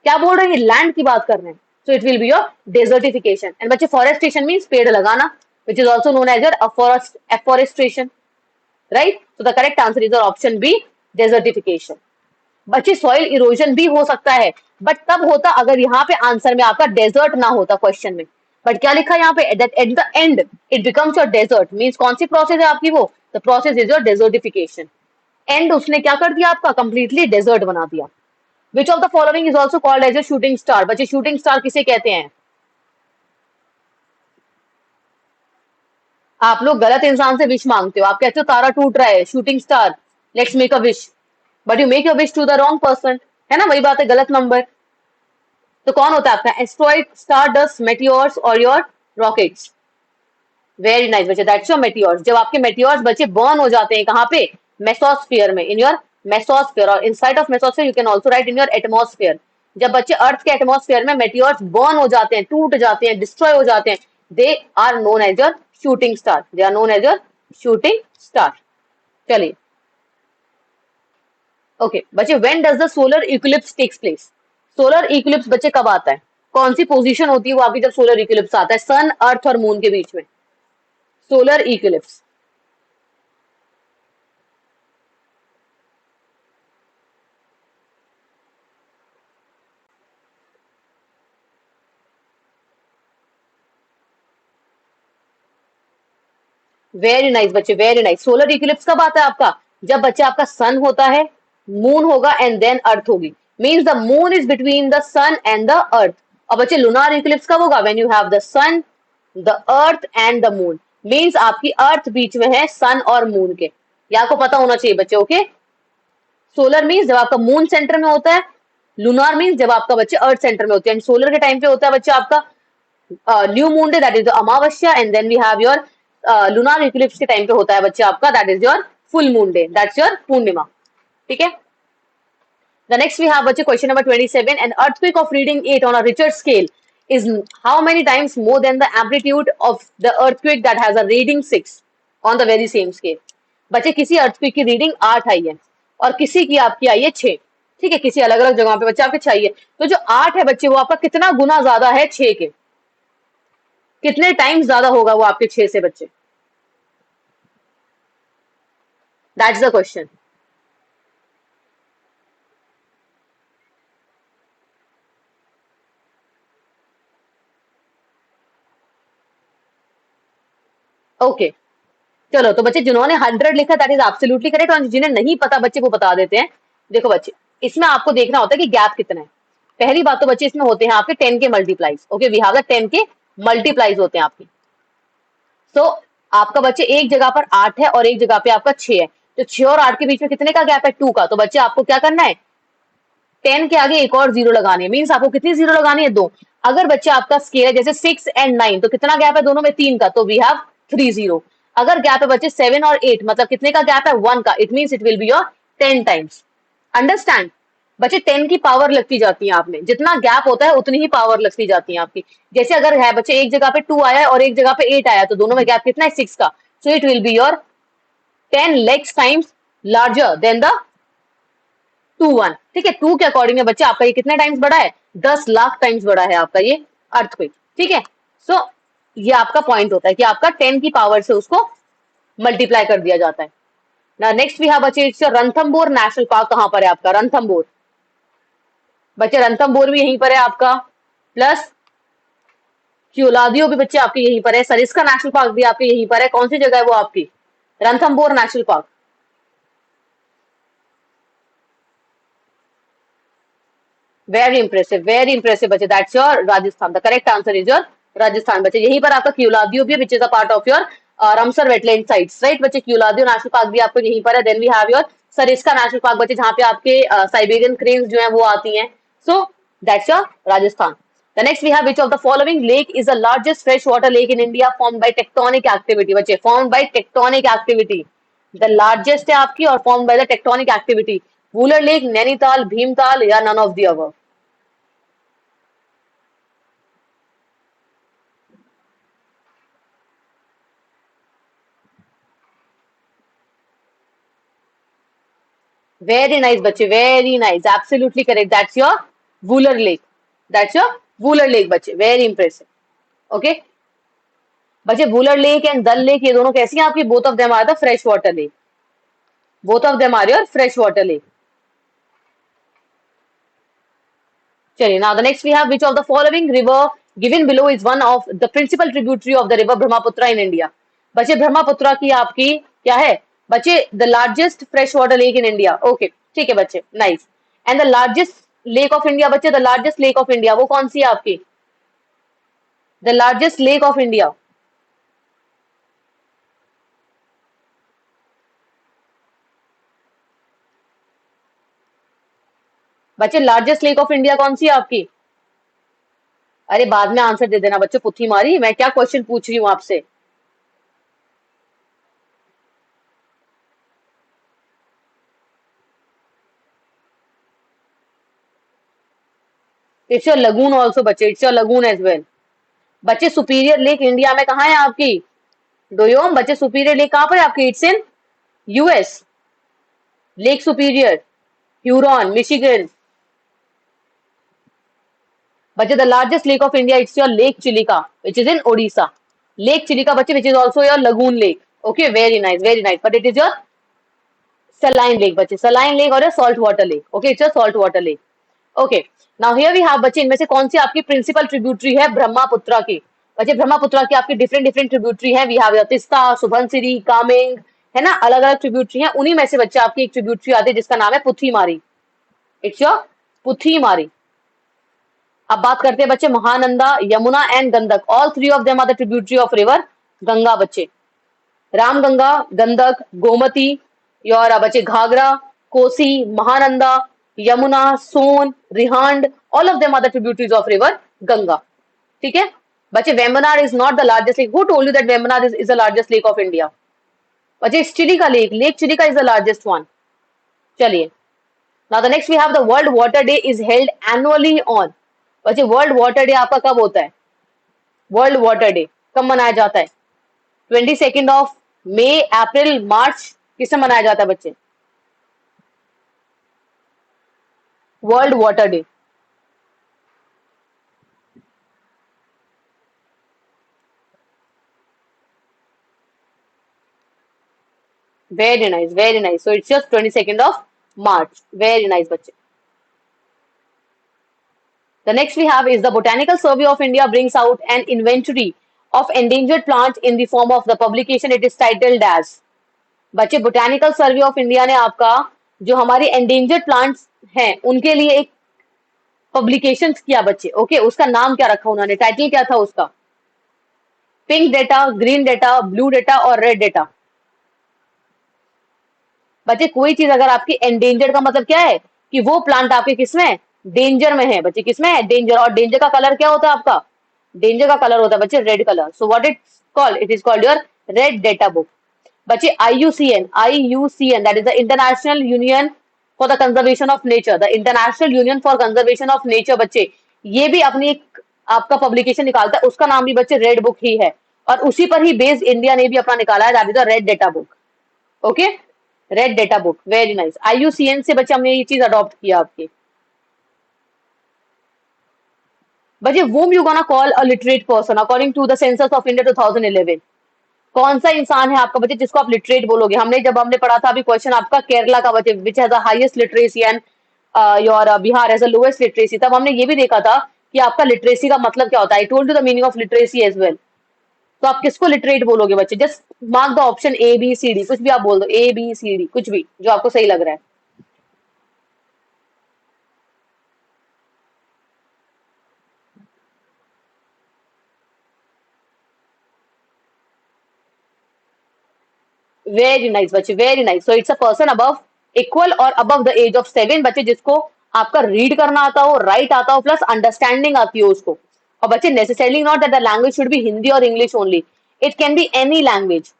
क्या बोल रहे हैं? लैंड की बात कर रहे हैं। So it will be your desertification. And बच्चे फॉरेस्टेशन मीन्स पेड़ लगाना, which is also known as your afforestation, right? So the correct answer is your option B, desertification. बच्चे सॉइल इरोजन भी हो सकता है, बट तब होता अगर यहाँ पे आंसर में आपका डेजर्ट ना होता क्वेश्चन में। बट क्या लिखा है यहाँ पे? At the end it becomes your desert, means कौन सी प्रोसेस है आपकी? वो the process is your desertification. And उसने क्या कर दिया आपका? कंप्लीटली डेजर्ट बना दिया। Which of the following is also called as a shooting star? बच्चे शूटिंग स्टार किसे कहते हैं? आप लोग गलत इंसान से विश मांगते हो, आप कहते हो तारा टूट रहा है, shooting star, let's make a wish, but you make your wish to the wrong person, है ना? वही बात है, गलत नंबर। तो कौन होता है आपका? एस्ट्रॉइड, स्टार डस्ट, मेटियोर्स और योर रॉकेट्स। वेरी नाइस बच्चे, दैट्स योर मेटियोर्स। जब आपके मेटियोर्स बच्चे बर्न हो जाते हैं कहाँ पे? मेसोस्फीयर में, इन योर मेसोस्फीयर, और inside of mesosphere you can also right in your atmosphere. जब बच्चे अर्थ के एटमॉस्फेयर में मेटियोर्स बर्न हो जाते हैं, टूट जाते हैं, डिस्ट्रॉय हो जाते हैं, they are known as your shooting star, they are known as your shooting star. चलिए ओके बच्चे, when does the solar eclipse takes place? Solar eclipse बच्चे कब आता है? कौन सी पोजीशन होती है वो आपकी जब सोलर इक्लिप्स आता है सन, अर्थ और मून के बीच में? सोलर इक्लिप्स वेरी नाइस बच्चे, वेरी नाइस। सोलर इक्लिप्स कब आता है आपका? जब बच्चे आपका सन होता है, मून होगा एंड देन अर्थ होगी। Means the moon is between the sun and the earth. और बच्चे लुनार इक्लिप्स कब होगा? When you have the sun, the earth and the moon. Means आपकी अर्थ बीच में है सन और मून के। ये आपको पता होना चाहिए बच्चे, ओके? सोलर मीन्स जब आपका मून सेंटर में होता है, लुनार मीन्स जब आपका बच्चे अर्थ सेंटर में होते हैं। सोलर के टाइम पे होता है बच्चे आपका new moon day, that is amavasya, and then we have your lunar eclipse के टाइम पे होता है बच्चे आपका, that is your full moon day, that's your purnima. ठीक है, the next we have बच्चे question number 27, an earthquake of reading 8 on a Richter scale is how many times more than the amplitude of the earthquake that has a reading 6 on the very same scale? बच्चे किसी earthquake की reading 8 आई है और किसी की आपकी आई है 6। ठीक है, किसी अलग अलग जगह पे बच्चे आपके चाहिए, तो जो 8 है बच्चे वो आपका कितना गुना ज्यादा है 6 के? कितने टाइम्स ज्यादा होगा वो आपके 6 से बच्चे? That's the question. ओके चलो, तो बच्चे जिन्होंने 100 लिखा दैट इज एब्सोल्युटली करेक्ट, और जिन्हें नहीं पता बच्चे वो बता देते हैं। देखो बच्चे, इसमें आपको देखना होता है कि गैप कितना है। पहली बात तो बच्चे इसमें होते हैं आपके 10 के multiples. Okay, we have the 10 के मल्टीप्लाइज होते हैं आपके। सो आपका बच्चे एक जगह पर 8 है और एक जगह पे आपका 6 है, तो 6 और 8 के बीच में कितने का गैप है? 2 का। तो बच्चे आपको क्या करना है? 10 के आगे एक और जीरो लगानी है। मीन्स आपको कितनी जीरो लगानी है? 2। अगर बच्चे आपका स्केल है जैसे 6 एंड 9, तो कितना गैप है दोनों में? 3 का, तो वी हैव 3 जीरो। अगर गैप है बच्चे 7 और 8, मतलब कितने का गैप है? 1 का। It means it will be your 10 times. Understand बच्चे? 10 की पावर लगती जाती है आपने, जितना गैप होता है उतनी ही पावर लगती जाती है आपकी। जैसे अगर है बच्चे एक जगह पे 2 आया है और एक जगह पे 8 आया, तो दोनों में गैप कितना है? 6 का। सो it will be your 10 lakhs times larger than the 2 1। ठीक है, 2 के अकॉर्डिंग में बच्चे आपका ये कितने टाइम्स बड़ा है? 10 लाख टाइम्स बड़ा है आपका ये अर्थक्वेक। ठीक है, सो ये आपका पॉइंट होता है कि आपका 10 की पावर से उसको मल्टीप्लाई कर दिया जाता है ना। नेक्स्ट वी हैव बच्चे रणथंबोर नेशनल पार्क कहां पर है आपका? रणथंबोर बच्चे, रणथंबोर भी यहीं पर है आपका, प्लस क्यूलादियो भी बच्चे आपके यहीं पर है, सरिस्का नेशनल पार्क भी आपके यहीं पर है। कौन सी जगह है वो आपकी? Ranthambore national park. Very impressive बच्चे, that's your Rajasthan. The correct answer is your Rajasthan बच्चे। यहीं पर आपका क्यूलादियो भी, which is a part of your Ramsar wetland sites, right बच्चे? क्यूलादियो नेशनल पार्क भी आपको यहीं पर है। Then we have your Sariska national park बच्चे, जहां पे आपके साइबेरियन क्रेन्स जो है वो आती हैं। So that's your Rajasthan. The next we have, which of the following lake is the largest freshwater lake in India formed by tectonic activity? बच्चे, formed by tectonic activity, the largest है आपकी और formed by the tectonic activity। Wular lake, Nainital, Bhimtal या none of the above? Very nice बच्चे, very nice, absolutely correct, that's your Wular lake, that's your Wular lake बच्चे, very impressive. Okay बच्चे, Wular lake and Dal lake ये दोनों कैसी हैं आपकी? Both of them are the fresh water lake, both of them are your fresh water lake. चलिए, now the next we have, which of the following river given below is one of the principal tributary of the river Brahmaputra in India? बच्चे, ब्रह्मपुत्र की आपकी क्या है बच्चे? The largest fresh water lake in India. Okay ठीक है बच्चे, nice. And the largest lake of India बच्चे, the largest lake of India वो कौन सी है आपकी? The largest lake of India. बच्चे, लार्जेस्ट लेक ऑफ इंडिया कौन सी है आपकी? अरे बाद में आंसर दे देना बच्चों, पुथी मारी, मैं क्या क्वेश्चन पूछ रही हूँ आपसे। इट्स योर लगून ऑल्सो बच्चे, it's your lagoon as well. बच्चे सुपीरियर लेक इंडिया में कहाँ है आपकी? डोयोम बच्चे, सुपीरियर लेक कहाँ पर है आपकी? It's in US. Lake Superior, Huron, Michigan. बच्चे the largest lake of India, it's your lake Chilika which is in Odisha. Lake Chilika बच्चे which is also your lagoon lake. Okay, very nice, very nice, but it is your saline lake बच्चे, saline lake और salt water lake. Okay, it's a salt water lake. Okay, now here we have बच्चे, इनमें से कौन सी आपकी principal tributary है ब्रह्मपुत्रा की? बच्चे ब्रह्मपुत्रा की आपकी डिफरेंट डिफरेंट ट्रिब्यूटरी है। वी हैव तिस्ता, सुबनसिरी, कामेंग, है ना, अलग अलग ट्रिब्यूटरी है। उन्हीं में से बच्चे आपकी एक ट्रिब्यूटरी आती है जिसका नाम है पुथीमारी। It's your पुथीमारी। अब बात करते हैं बच्चे Mahananda, Yamuna and Gandak. All three of them are the tributary of river Ganga बच्चे। रामगंगा, गंडक, गोमती, योर बच्चे Ghaghara, Kosi, Mahananda, Yamuna, Son, Rihand, all of them are the tributaries of river Ganga. ठीक है बच्चे, Vembanad is not the largest lake. Who told you that Vembanad is the largest lake of India? बच्चे Chilika lake, lake Chilika is the largest one. चलिए, now the next we have the world water day is held annually on. बच्चे world water day आपका कब होता है? World water day कब मनाया जाता है? 22 ऑफ मई, अप्रैल, मार्च, किससे मनाया जाता है बच्चे? World water day. Very nice, very nice, so it's just 22 of March. Very nice बच्चे। The next we have is the Botanical Survey of India brings out an inventory of endangered plants in the form of the publication. It is titled as। बच्चे botanical survey of India ने आपका जो हमारे endangered plants हैं उनके लिए एक publication किया बच्चे। ओके, उसका नाम क्या रखा उन्होंने? टाइटल क्या था उसका? Pink data, green data, blue data और रेड डेटा। बच्चे कोई चीज अगर आपकी एंडेंजर्ड का मतलब क्या है कि वो प्लांट आपके किसमें? डेंजर में है बच्चे। किसमें है? डेंजर। और डेंजर का कलर क्या होता है आपका? डेंजर का कलर होता है बच्चे red colour. So what it's called? It is called your red data book. बच्चे IUCN, IUCN that is the international union for the conservation of nature, the international union for conservation of nature बच्चे, ये भी अपनी एक आपका publication निकालता है। उसका नाम भी बच्चे रेड बुक ही है और उसी पर ही बेस्ड इंडिया ने भी अपना निकाला है, that is the red data book. Okay, red data book, very nice. IUCN से बच्चे हमने ये चीज अडॉप्ट किया आपकी। बच्चे whom you gonna call a literate person according to the census of India 2011? कौन सा इंसान है आपका बच्चे जिसको आप लिटरेट बोलोगे? जब हमने पढ़ा था अभी क्वेश्चन आपका केरला का बच्चे, which has the highest literacy and your Bihar has the lowest literacy. तब हमने ये भी देखा था कि आपका लिटरेसी का मतलब क्या होता है। I told you the meaning of literacy as well. तो आप किसको लिटरेट बोलोगे बच्चे? Just mark the option ABCD, कुछ भी आप बोल दो, ABCD, कुछ भी जो आपको सही लग रहा है। वेरी नाइस बच्चे, very nice. So it's a person above equal और अबव द एज ऑफ 7 बच्चे, जिसको आपका रीड करना आता हो, राइट आता हो, प्लस अंडरस्टैंडिंग आती हो उसको। और बच्चे necessarily not that the language should be Hindi और English only, it can be any language.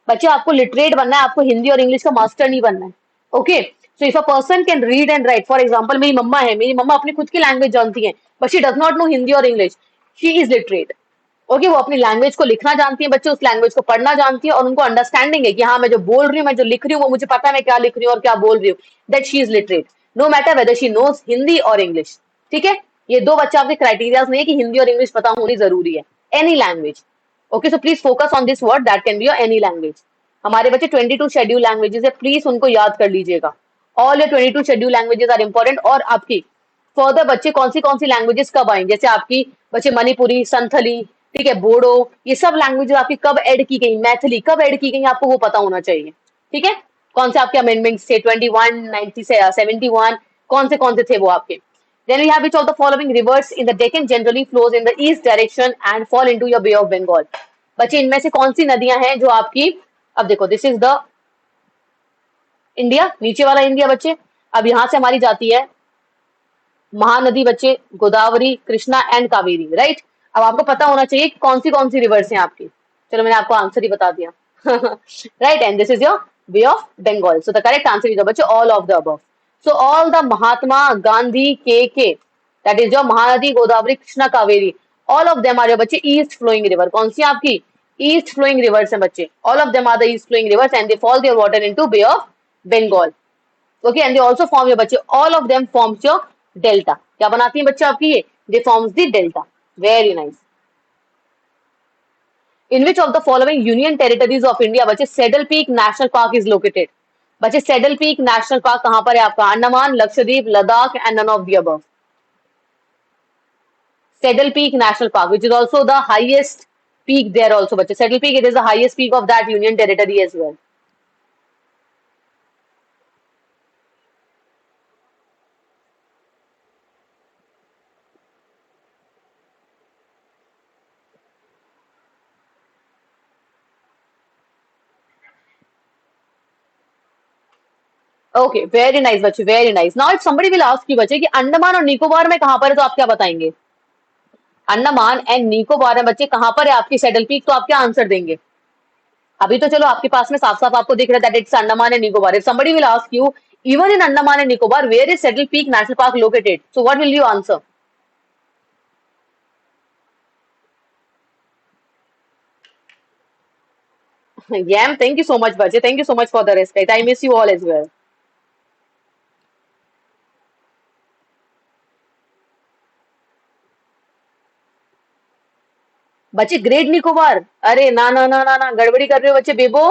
बच्चे आपको लिटरेट बनना है, आपको हिंदी और इंग्लिश का मास्टर नहीं बनना है। Okay, so if a person can read and right, for example मेरी मम्मा है, मेरी मम्मा अपनी खुद की लैंग्वेज जानती है but she does not know Hindi और English, she is literate. Okay, वो अपनी लैंग्वेज को लिखना जानती है बच्चे, उस लैंग्वेज को पढ़ना जानती है और उनको अंडरस्टैंडिंग है कि हाँ मैं जो बोल रही हूँ, मैं जो लिख रही हूँ, वो मुझे पता है मैं क्या लिख रही हूँ और क्या बोल रही हूँ। That she is literate, no matter whether she knows Hindi और इंग्लिश। ठीक है, ये दो बच्चे आपके क्राइटेरियाज नहीं है कि हिंदी और इंग्लिश पता होनी जरूरी है, any language. Okay, so please focus on this word, that can be your any language. हमारे बच्चे 22 शेड्यूल लैंग्वेजेस है, प्लीज उनको याद कर लीजिएगा। All your 22 schedule languages are important. और आपकी फर्दर बच्चे कौन सी लैंग्वेजेस कब आई, जैसे आपकी बच्चे मणिपुरी, संथली, ठीक है, बोडो, ये सब लैंग्वेजेस आपकी कब ऐड की गई, मैथिली कब ऐड की गई, आपको वो पता होना चाहिए। ठीक है, कौन से आपके अमेंडमेंट्स थे 21, 90 से 71, कौन से थे वो आपके। Then we have which of the following rivers in the Deccan generally flows in the east direction and fall into your Bay of Bengal? बच्चे इनमें से कौन सी नदियां हैं जो आपकी, अब देखो दिस इज द इंडिया, नीचे वाला इंडिया बच्चे। अब यहां से हमारी जाती है महानदी बच्चे, गोदावरी, कृष्णा एंड कावेरी, राइट। अब आपको पता होना चाहिए कौन सी रिवर्स हैं आपकी। चलो मैंने आपको आंसर ही बता दिया। Right, and this is your bay of Bengal. So the correct answer is बच्चे all of the above. So all the Mahatma Gandhi के that is your Mahanadi, Godavari, Krishna, Kaveri, all of them are your बच्चे ईस्ट फ्लोइंग रिवर। कौन सी आपकी east flowing rivers है बच्चे, all of them are the east flowing rivers and they fall their water into Bay of Bengal. Okay, and they also form your बच्चे, all of them forms your delta. क्या बनाती है बच्चे आपकी ये, they forms the delta. Very nice. In which of the following union territories of India बच्चे Saddle Peak National Park is located. बच्चे Saddle Peak National Park कहां पर है आपका, Andaman, Lakshadweep, Ladakh and none of the above. Saddle Peak National Park, which is also the highest peak there also, बच्चे Saddle Peak, it is the highest peak of that union territory as well. Okay, very nice बच्चे, very nice. Now if somebody will ask you बच्चे कि अंडमान और निकोबार में कहां पर है, तो आप क्या बताएंगे, अंडमान एंड निकोबार में बच्चे कहां पर है आपकी सेडल पीक, तो आप क्या आंसर देंगे। अभी तो चलो आपके पास में साफ साफ आपको दिख रहा है that it's Andaman and Nicobar. If somebody will ask you even in Andaman and Nicobar where is Saddle Peak National Park located, so what will you answer. Yam, thank you so much बच्चे, thank you so much for the respect, I miss you all as well. बच्चे great Nicobar, अरे ना ना ना ना ना, गड़बड़ी कर रहे हो बच्चे, बेबो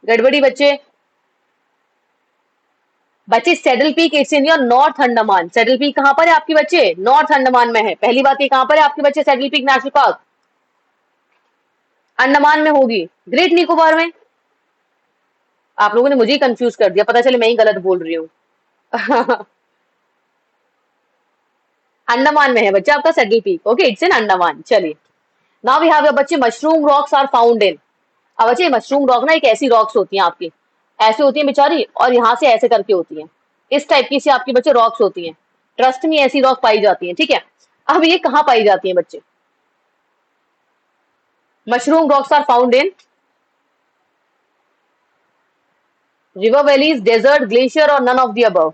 गड़बड़ी बच्चे। बच्चे Saddle peak it's in your north Andaman. Saddle peak कहां पर है आपके बच्चे, नॉर्थ अंडमान में है। पहली बात ये कहां पर है आपके बच्चे Saddle Peak National park, Andaman में होगी। ग्रेट निकोबार में, आप लोगों ने मुझे ही कंफ्यूज कर दिया, पता चले मैं ही गलत बोल रही हूँ। अंडमान में है बच्चे आपका Saddle Peak, okay it's in Andaman. चलिए नाउ वी हैव योर बच्चे mushroom rocks are found in. अब बच्चे मशरूम रॉक ना एक ऐसी रॉक्स होती हैं आपकी, ऐसे होती है बेचारी और यहाँ से ऐसे करके होती है, इस टाइप की से आपकी बच्चे रॉक्स होती हैं। ट्रस्ट में ऐसी रॉक पाई जाती है, ठीक है। अब ये कहाँ पाई जाती है बच्चे, mushroom rocks are found in river valleys, desert, glacier और none of the above.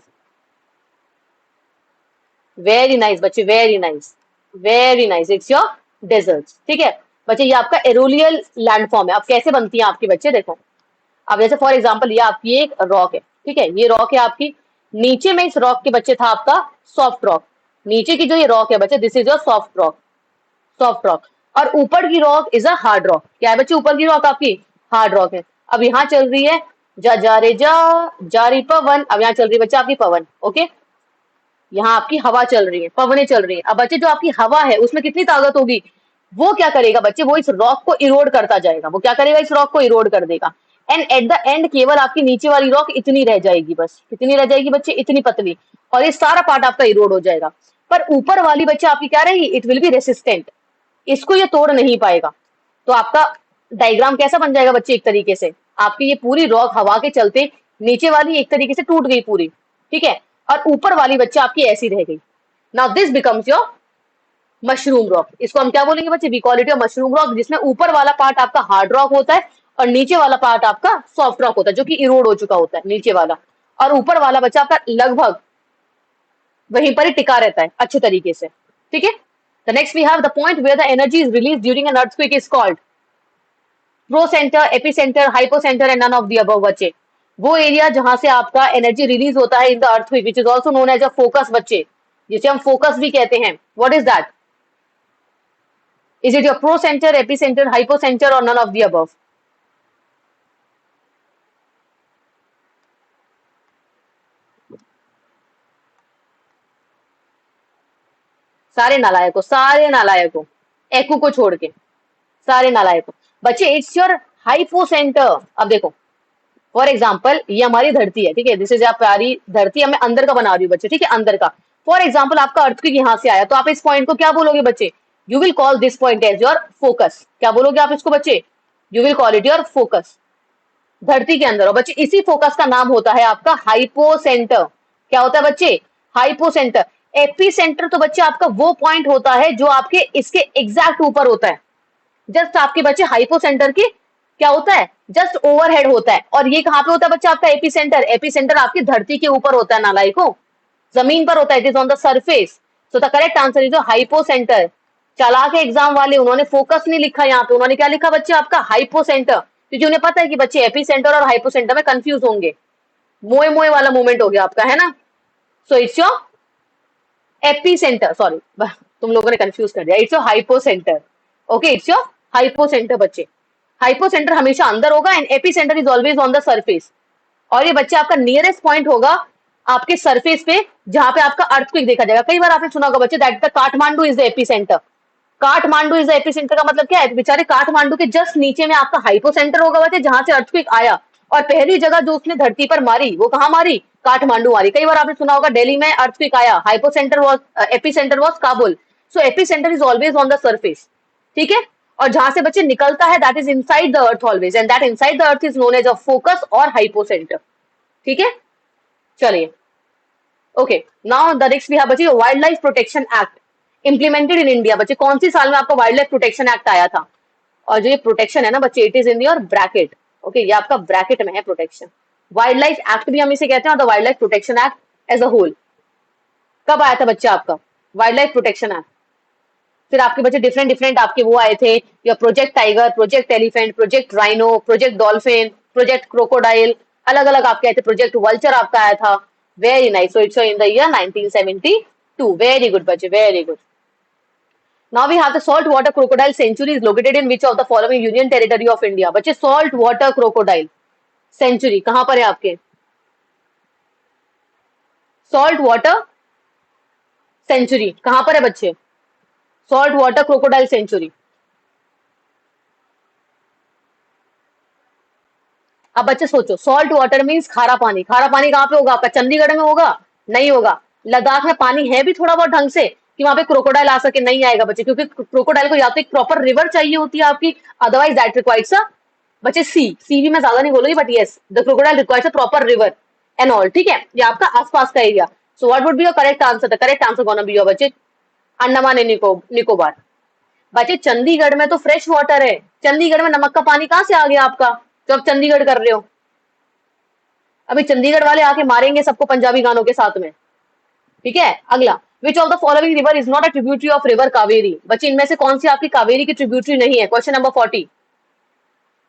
Very nice बच्चे, very nice, very nice, it's your desert, ठीक है। बच्चे ये आपका एरोलियल लैंडफॉर्म है। अब कैसे बनती है आपके बच्चे, देखो अब जैसे फॉर एग्जांपल ये आपकी एक रॉक है, ठीक है, ये रॉक है आपकी, नीचे में इस रॉक के बच्चे था आपका सॉफ्ट रॉक, नीचे की जो ये रॉक है बच्चे this is your soft rock, soft rock. और ऊपर की rock is a hard rock. क्या है बच्चे, ऊपर की रॉक आपकी हार्ड रॉक है। अब यहाँ चल रही है जा जा रे जा रही पवन, अब यहाँ चल रही है बच्चे आपकी पवन, ओके, यहाँ आपकी हवा चल रही है, पवने चल रही है। अब बच्चे जो आपकी हवा है उसमें कितनी ताकत होगी, वो क्या करेगा बच्चे, वो इस रॉक को इरोड करता जाएगा, वो क्या करेगा, इस रॉक को इरोड कर देगा। एंड एट द एंड केवल आपकी नीचे वाली रॉक इतनी रह जाएगी, बस कितनी रह जाएगी बच्चे, इतनी पतली, और ये सारा पार्ट आपका इरोड हो जाएगा। पर ऊपर वाली बच्चे आपकी क्या रहेगी, इट विल बी रेसिस्टेंट, इसको ये तोड़ नहीं पाएगा। तो आपका डायग्राम कैसा बन जाएगा बच्चे, एक तरीके से आपकी ये पूरी रॉक हवा के चलते नीचे वाली एक तरीके से टूट गई पूरी, ठीक है, और ऊपर वाली बच्चे आपकी ऐसी रह गई। Now this becomes your mushroom rock. इसको हम क्या बोलेंगे बच्चे, we call it your mushroom rock, जिसमें ऊपर वाला पार्ट आपका हार्ड रॉक होता है और नीचे वाला पार्ट आपका सॉफ्ट रॉक होता है, जो कि इरोड हो चुका होता है नीचे वाला, और ऊपर वाला बच्चा आपका लगभग वहीं पर ही टिका रहता है अच्छे तरीके से, ठीक है। The next we have the point where the energy is release during an earthquake is called procentre, epicentre, hypocentre and none of the above बच्चे। वो एरिया जहां से आपका एनर्जी रिलीज होता है in the earthquake which is also known as a focus बच्चे, जिसे हम फोकस भी कहते हैं। What is that, is it your procentre, epicentre, hypocentre और नन ऑफ द अबव। सारे नालायकों, सारे नालायकों, एकू को छोड़ के सारे नालायकों बच्चे, इट्स योर हाइपोसेंटर। अब देखो फॉर एग्जाम्पल ये हमारी धरती है, ठीक है, दिस इज आप प्यारी धरती, मैं अंदर का बना रही हूँ बच्चे, ठीक है, अंदर का। फॉर एग्जाम्पल आपका अर्थक्वेक यहाँ से आया, तो आप इस पॉइंट को क्या बोलोगे बच्चे, you will call this point as your focus. क्या बोलोगे आप इसको बच्चे, you will call it your focus, धरती के अंदर। और बच्चे इसी फोकस का नाम होता है आपका हाइपोसेंटर। क्या होता है बच्चे, हाइपोसेंटर। एपीसेंटर तो बच्चे आपका वो पॉइंट होता है जो आपके इसके एग्जैक्ट ऊपर होता है, जस्ट आपके बच्चे हाइपोसेंटर की क्या होता है, जस्ट ओवरहेड होता है। और ये कहाँ पे होता है बच्चा आपका एपीसेंटर, एपीसेंटर आपकी धरती के ऊपर होता है नालायकों, जमीन पर होता है, it is on the surface. So the correct answer is hypocentre. चालाक है एग्जाम वाले, उन्होंने फोकस नहीं लिखा यहाँ पे, उन्होंने क्या लिखा बच्चे आपका हाइपोसेंटर, क्योंकि उन्हें पता है कि बच्चे एपीसेंटर और हाइपोसेंटर में कंफ्यूज होंगे। मोए मोए वाला मूवमेंट हो गया आपका, है ना। सो इट्स योर एपीसेंटर, सॉरी तुम लोगों ने कंफ्यूज कर दिया, it's your hypocentre. Okay, it's your hypocentre बच्चे। हाइपोसेंटर हमेशा अंदर होगा and epicentre is always on the surface. और ये बच्चे आपका नियरेस्ट पॉइंट होगा आपके सरफेस पे, जहां पे आपका अर्थक्वेक देखा जाएगा। कई बार आपने सुना होगा बच्चे that the Kathmandu is the epicentre. Kathmandu is the epicentre का मतलब क्या है, बेचारे काठमांडू के जस्ट नीचे में आपका हाइपोसेंटर होगा बच्चे, जहां से अर्थक्वेक आया। और पहली जगह जो उसने धरती पर मारी वो कहां मारी, काठमांडू मारी। कई बार आपने सुना होगा दिल्ली में अर्थक्वेक आया, hypocentre was epicentre was Kabul. So epicentre is always on the surface, ठीक है। और जहां से बच्चे निकलता है that is inside the earth always, and that inside the earth is known as a focus और हाइपोसेंटर, ठीक है। चलिए, okay, now the next we have बच्चे wildlife protection Act implemented in India. बच्चे कौन सी साल में आपका वाइल्ड लाइफ प्रोटेक्शन एक्ट आया था। और जो ये प्रोटेक्शन है ना बच्चे, it is in your bracket. Okay, ये आपका ब्रैकेट में है प्रोटेक्शन। वाइल्ड लाइफ एक्ट भी हम इसे कहते हैं, और the wildlife protection act as a whole. कब आया था बच्चा आपका वाइल्ड लाइफ प्रोटेक्शन एक्ट। फिर आपके बच्चे डिफरेंट डिफरेंट आपके वो आए थे, या project tiger, project elephant, project rhino, project dolphin, project crocodile, अलग अलग आपके आए थे। प्रोजेक्ट वल्चर आपका आया था। Very nice, so it's in the year 1972। Very good बच्चे, very good. Now we have the saltwater crocodile sanctuary is located in which of the following union territory of India? बच्चे saltwater crocodile sanctuary कहां पर है आपके, saltwater sanctuary कहां पर है बच्चे, saltwater crocodile sanctuary। अब बच्चे सोचो, सॉल्ट वाटर मीन्स खारा पानी। खारा पानी कहाँ पे होगा आपका, चंडीगढ़ में होगा, नहीं होगा। लद्दाख में पानी है भी थोड़ा बहुत ढंग से कि वहां पे क्रोकोडाइल आ सके, नहीं आएगा बच्चे, क्योंकि क्रोकोडाइल को या तो एक प्रॉपर रिवर चाहिए होती है आपकी, अदरवाइज दैट रिक्वायर्स अ बच्चे सी भी मैं ज्यादा नहीं बोलूंगी, but yes the crocodile requires a proper river and all, ठीक है। ये आपका आसपास का area. So what would be your correct answer, the correct answer gonna be your बच्चे अंडमान एंड निकोबार। बच्चे चंडीगढ़ में तो फ्रेश वाटर है, चंडीगढ़ में नमक का पानी कहाँ से आ गया आपका, जो आप चंडीगढ़ कर रहे हो। अभी चंडीगढ़ वाले आके मारेंगे सबको पंजाबी गानों के साथ में, ठीक है। अगला, विच of the following river is not a tributary of river Kaveri. बच्चे इनमें से कौन सी आपकी कावेरी की ट्रिब्यूटरी नहीं है, question number 40।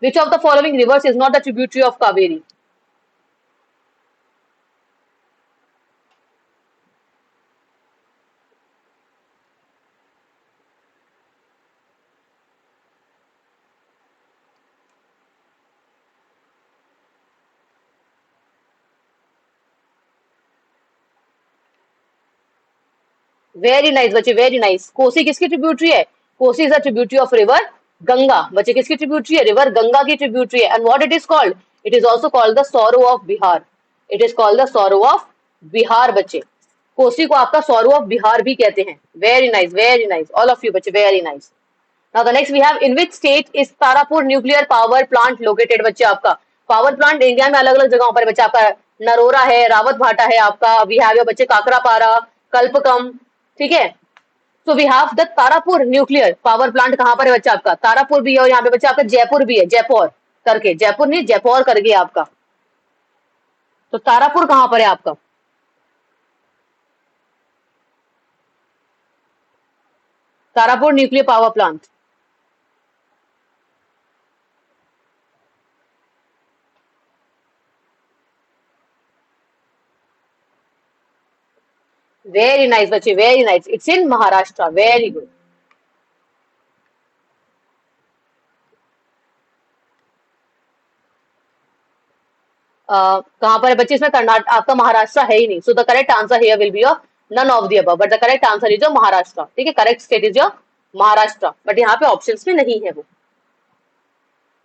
Which of the following rivers is not the tributary of Kaveri. Very nice बच्चे, वेरी नाइस। कोसी किसकी ट्रिब्यूटरी है, Kosi is a tributary of river Ganga. बच्चे किसकी ट्रिब्यूटरी है, रिवर गंगा की ट्रिब्यूटरी है। And what it is called, it is also called the sorrow of Bihar. It is called the sorrow of Bihar बच्चे। कोसी को आपका सॉरो ऑफ बिहार भी कहते हैं। Very nice all of you बच्चे, very nice. Now the next we have, in which state is Tarapur nuclear power plant located. बच्चे आपका power plant India में अलग अलग जगहों पर बच्चे, आपका नरोरा है, रावत भाटा है, आपका वी हैव बच्चे काकरापारा, कल्पकम, ठीक है। So we have the Tarapur nuclear power plant कहां पर है बच्चा आपका, तारापुर भी है, और यहाँ पे बच्चा आपका जयपुर भी है, जयपुर करके, जयपुर नहीं जयपुर करके आपका। तो तारापुर कहां पर है आपका, Tarapur nuclear power plant. Very nice बच्चे, very nice, it's in Maharashtra, very good. कहां पर है बच्चे, इसमें कर्नाटक आपका महाराष्ट्र है ही नहीं। So the correct answer here will be your none of the above, but the correct answer is your Maharashtra, ठीक है। Correct state is your Maharashtra, but यहाँ पे ऑप्शंस में नहीं है वो।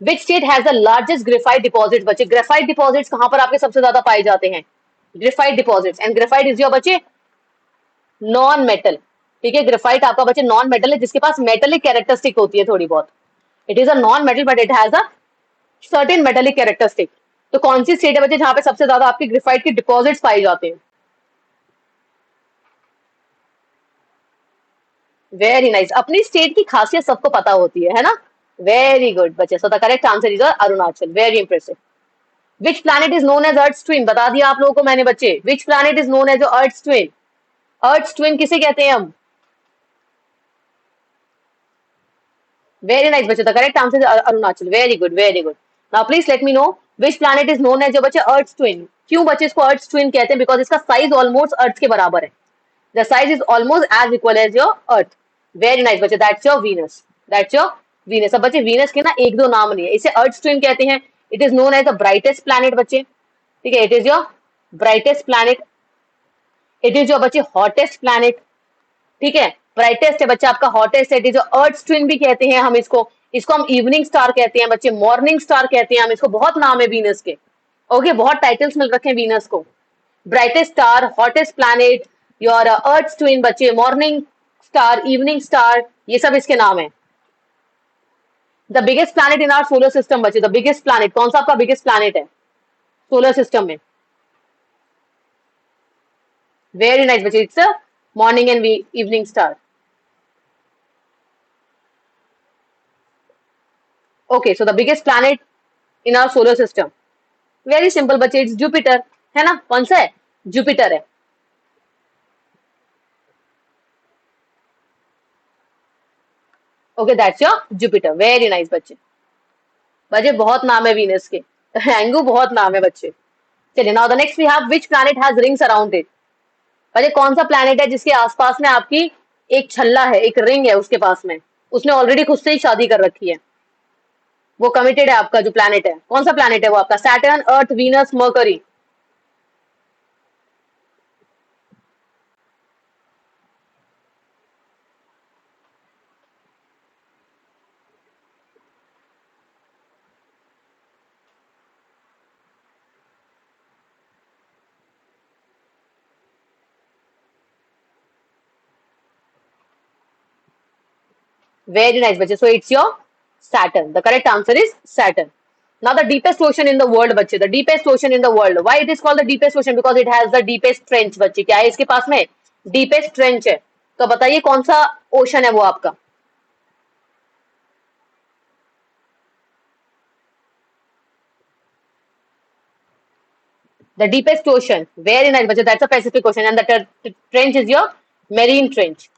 Which state has the largest graphite deposit. बच्चे graphite deposits कहां पर आपके सबसे ज्यादा पाए जाते हैं, graphite deposits. And graphite is your बच्चे नॉन मेटल, ठीक है। ग्रेफाइट आपका बच्चे नॉन मेटल है, जिसके पास मेटेलिक कैरेक्टरिस्टिक होती है थोड़ी बहुत। It is a non metal but it has a certain metallic characteristic. तो कौन सी स्टेट है बच्चे जहां पे सबसे ज्यादा आपके ग्रेफाइट के डिपॉजिट्स पाए जाते हैं। वेरी नाइस, अपनी स्टेट की खासियत सबको पता होती है ना। वेरी गुड बच्चे, so the correct answer is Arunachal. Very impressive. Which planet is known as earth twin, बता दिया आप लोगों को मैंने बच्चे, which planet is known as earth twin, earth twin किसे कहते हैं हम? वेरी नाइस बच्चे, the correct answer is Arunachal, very good very good. Now please let me know which planet is known as, जो बच्चे अर्थ ट्विन, क्यों बच्चे इसको अर्थ ट्विन कहते हैं? बिकॉज इसका साइज ऑलमोस्ट अर्थ के बराबर है, the size is almost as equal as your earth. Very nice बच्चे, that's your Venus, that's your Venus. अब बच्चे वीनस के ना एक दो नाम नहीं है, इसे अर्थ ट्विन कहते हैं। It is known as the brightest planet बच्चे, ठीक है, it is your brightest planet, it is your बच्चे हॉटेस्ट प्लैनेट, ठीक है, ब्राइटेस्ट है बच्चा आपका, हॉटेस्ट है, इट इज अर्थ ट्विन भी कहते हैं हम इसको, इसको हम इवनिंग स्टार कहते हैं बच्चे, मॉर्निंग स्टार कहते हैं हम इसको, बहुत नाम है वीनस के, ओके, बहुत टाइटल्स मिल रखे हैं वीनस को, brightest star, hottest planet, your earth twin बच्चे, मॉर्निंग स्टार, इवनिंग स्टार, ये सब इसके नाम है। The biggest planet in our solar system बच्चे, द बिगेस्ट प्लैनेट, कौन सा आपका बिगेस्ट प्लैनेट है सोलर सिस्टम में? वेरी नाइस बच्चे, it's morning and evening star. Okay, so the biggest planet in our solar system, very simple बच्चे, it's Jupiter, है ना, कौन सा है? जुपिटर है। Okay, that's your Jupiter, very nice बच्चे, बच्चे बहुत नाम है वीनस के, एंगू बहुत नाम है बच्चे। चलिए, now the next we have which planet has rings around it, बच्चे कौन सा प्लैनेट है जिसके आसपास में आपकी एक छल्ला है, एक रिंग है उसके पास में, उसने ऑलरेडी खुद से ही शादी कर रखी है, वो कमिटेड है आपका जो प्लैनेट है, कौन सा प्लैनेट है वो आपका? सैटर्न, अर्थ, वीनस, मर्करी। Very nice, बच्चे, so it's your Saturn. The correct answer is Saturn. Now the deepest ocean in the world, बच्चे, the deepest ocean in the world. Why it is called the deepest ocean? Because it has the deepest trench, बच्चे, क्या है इसके पास में? Deepest trench है। तो बताइए कौन सा ओशन है वो आपका? The deepest ocean. Very nice, बच्चे, that's a Pacific Ocean and the trench is your marine trench.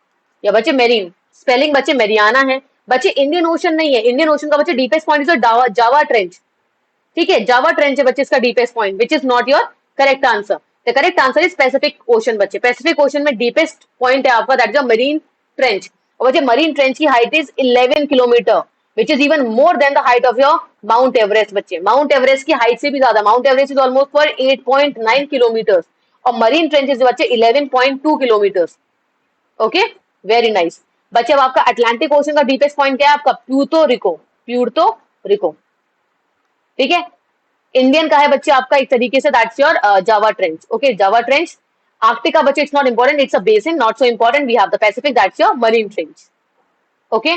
या बच्चे मेरीन, स्पेलिंग बच्चे मेरियाना है बच्चे, इंडियन ओशन नहीं है, इंडियन ओशन का बच्चे deepest point is Java trench, ठीक है, जावा ट्रेंच है बच्चे इसका deepest point, which is not your correct answer. The correct answer is Pacific ocean बच्चे, पैसिफिक ओशन में डीपेस्ट पॉइंट है आपका, दैट इज मरीन ट्रेंच, और बच्चे मरीन ट्रेंच की height is 11 kilometre, which is even more than the height of your mount Everest बच्चे, mount Everest की height से भी ज्यादा, mount Everest is almost for 8.9 kilometre और मरीन ट्रेंच इज बच्चे 11.2 किलोमीटर। ओके, वेरी नाइस बच्चे। अब आपका अटलांटिक ओशन का डीपेस्ट पॉइंट क्या है आपका? प्यूर्तो रिको, प्यूर्तो रिको, ठीक है, इंडियन का है बच्चे आपका एक तरीके से, that's your Java trench. Okay, Java trench. Arctic का बच्चे it's not important, it's a basin, not so important, we have the Pacific, that's your marine trench. Okay,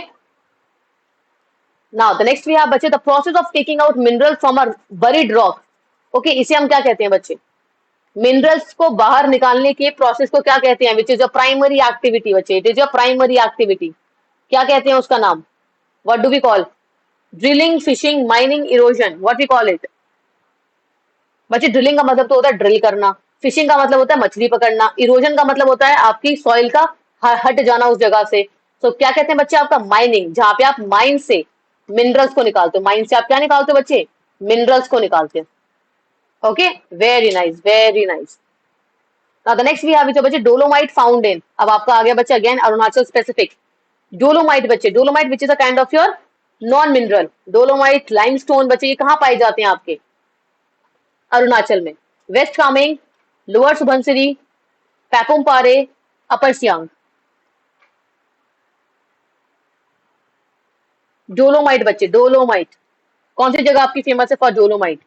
now the next we have बच्चे the process of taking out mineral from a buried rock. Okay, इसे हम क्या कहते हैं बच्चे? Minerals को बाहर निकालने के प्रोसेस को क्या कहते हैं? Which is your primary activity बच्चे, it is your primary activity, क्या कहते हैं उसका नाम? What do we call? Drilling, fishing, mining, erosion, what we call it बच्चे? ड्रिलिंग का मतलब तो होता है ड्रिल करना, फिशिंग का मतलब होता है मछली पकड़ना, इरोजन का मतलब होता है आपकी सॉइल का हट जाना उस जगह से। तो क्या कहते हैं बच्चे आपका? माइनिंग, जहां पे आप माइन से मिनरल्स को निकालते हो, माइन से आप क्या निकालते हो बच्चे? मिनरल्स को निकालते हो। Okay, very nice, very nice. Now the next we have बच्चे डोलोमाइट फाउंड इन, अब आपका आ गया बच्चे अगेन अरुणाचल स्पेसिफिक। डोलोमाइट बच्चे, dolomite which is a kind of your non mineral, dolomite, limestone बच्चे, ये कहाँ पाए जाते हैं आपके? अरुणाचल में। West Kameng, Lower Subansiri, Papum Pare, Upper Siang. Dolomite बच्चे, डोलोमाइट कौन सी जगह आपकी फेमस है फॉर डोलोमाइट?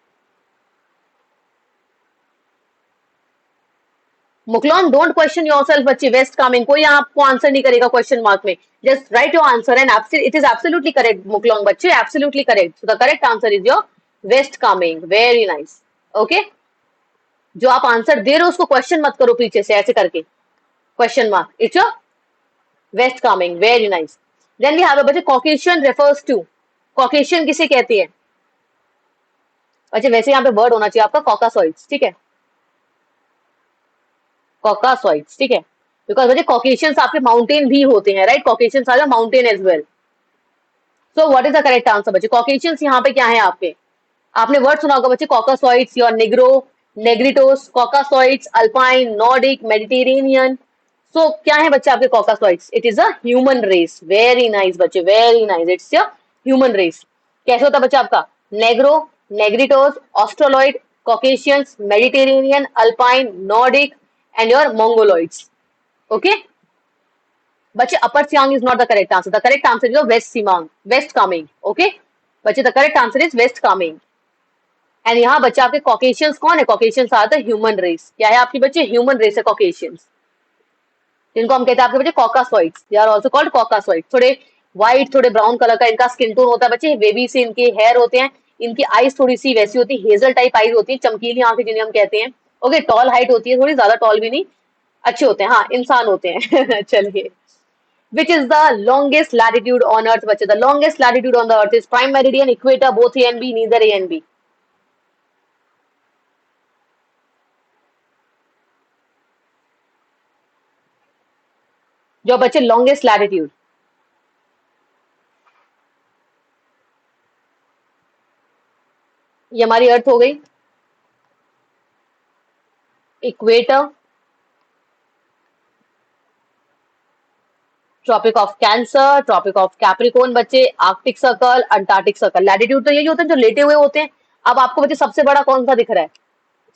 मुकलॉन, डोंट क्वेश्चन योरसेल्फ बच्चे, वेस्ट कामेंग, कोई आपको आंसर नहीं करेगा क्वेश्चन मार्क में, just write your answer and it is absolutely correct मुकलॉन बच्चे, absolutely correct, so the correct answer is your West Kameng, very nice. Okay, जो आप आंसर दे रहे हो उसको क्वेश्चन मत करो पीछे से ऐसे करके, question mark, it's your West Kameng, very nice. Then we have a बच्चे कॉकेशियन रेफर्स टू, कॉकेशियन किसे कहते हैं? बच्चे वैसे यहाँ पे वर्ड होना चाहिए आपका कॉकासॉइड्स, ठीक है, कॉकासॉइड्स, ठीक है, बिकॉज बच्चे कॉकेशियंस आपके माउंटेन भी होते हैं, right, Caucasians are mountain as well. So what is the correct answer बच्चे? कॉकेशियंस यहाँ पे क्या है आपके, आपने वर्ड सुना होगा बच्चे, Caucasoids, your Negro, Negritos, Caucasoids, Alpine, Nordic, Mediterranean. So क्या है बच्चे आपके Caucasoids? It is a human race. Very nice बच्चे, very nice, it's a human race. कैसे होता है बच्चा आपका? Negro, Negritos, Australoid, Caucasians, Mediterranean, Alpine, Nordic and your Mongoloids. Okay बच्चे, Upper Siang is not the correct answer, the correct answer is West Siang, West Kameng. Okay बच्चे, the correct answer is waste Kameng. And यहाँ बच्चे आपके कॉकेशियंस कौन है? कॉकेशियंस आर द ह्यूमन रेस। क्या है आपकी बच्चे? ह्यूमन रेस है कॉकेशियंस, जिनको हम कहते हैं आपके बच्चे Caucasoids. They are also called Caucasoids. थोड़े व्हाइट, थोड़े ब्राउन कलर का इनका स्किन टोन होता है बच्चे, बेबी से इनके हेयर होते हैं, इनकी आईज थोड़ी सी वैसी होती है, हेजल टाइप आईज होती है, चमकीली आंखें जिन्हें हम कहते हैं। ओके टॉल हाइट होती है, थोड़ी ज्यादा टॉल भी नहीं, अच्छे होते हैं, हाँ इंसान होते हैं चलिए, which is the longest latitude on earth बच्चे? the longest latitude on the earth is prime meridian, equator, both A and B, neither A and B। जो बच्चे लॉन्गेस्ट लैटिट्यूड, ये हमारी अर्थ हो गई, equator, Tropic of Cancer, Tropic of Capricorn बच्चे, Arctic Circle, Antarctic Circle. Latitude तो यही होते हैं जो लेटे हुए होते हैं। अब आपको बच्चे सबसे बड़ा कौन सा दिख रहा है?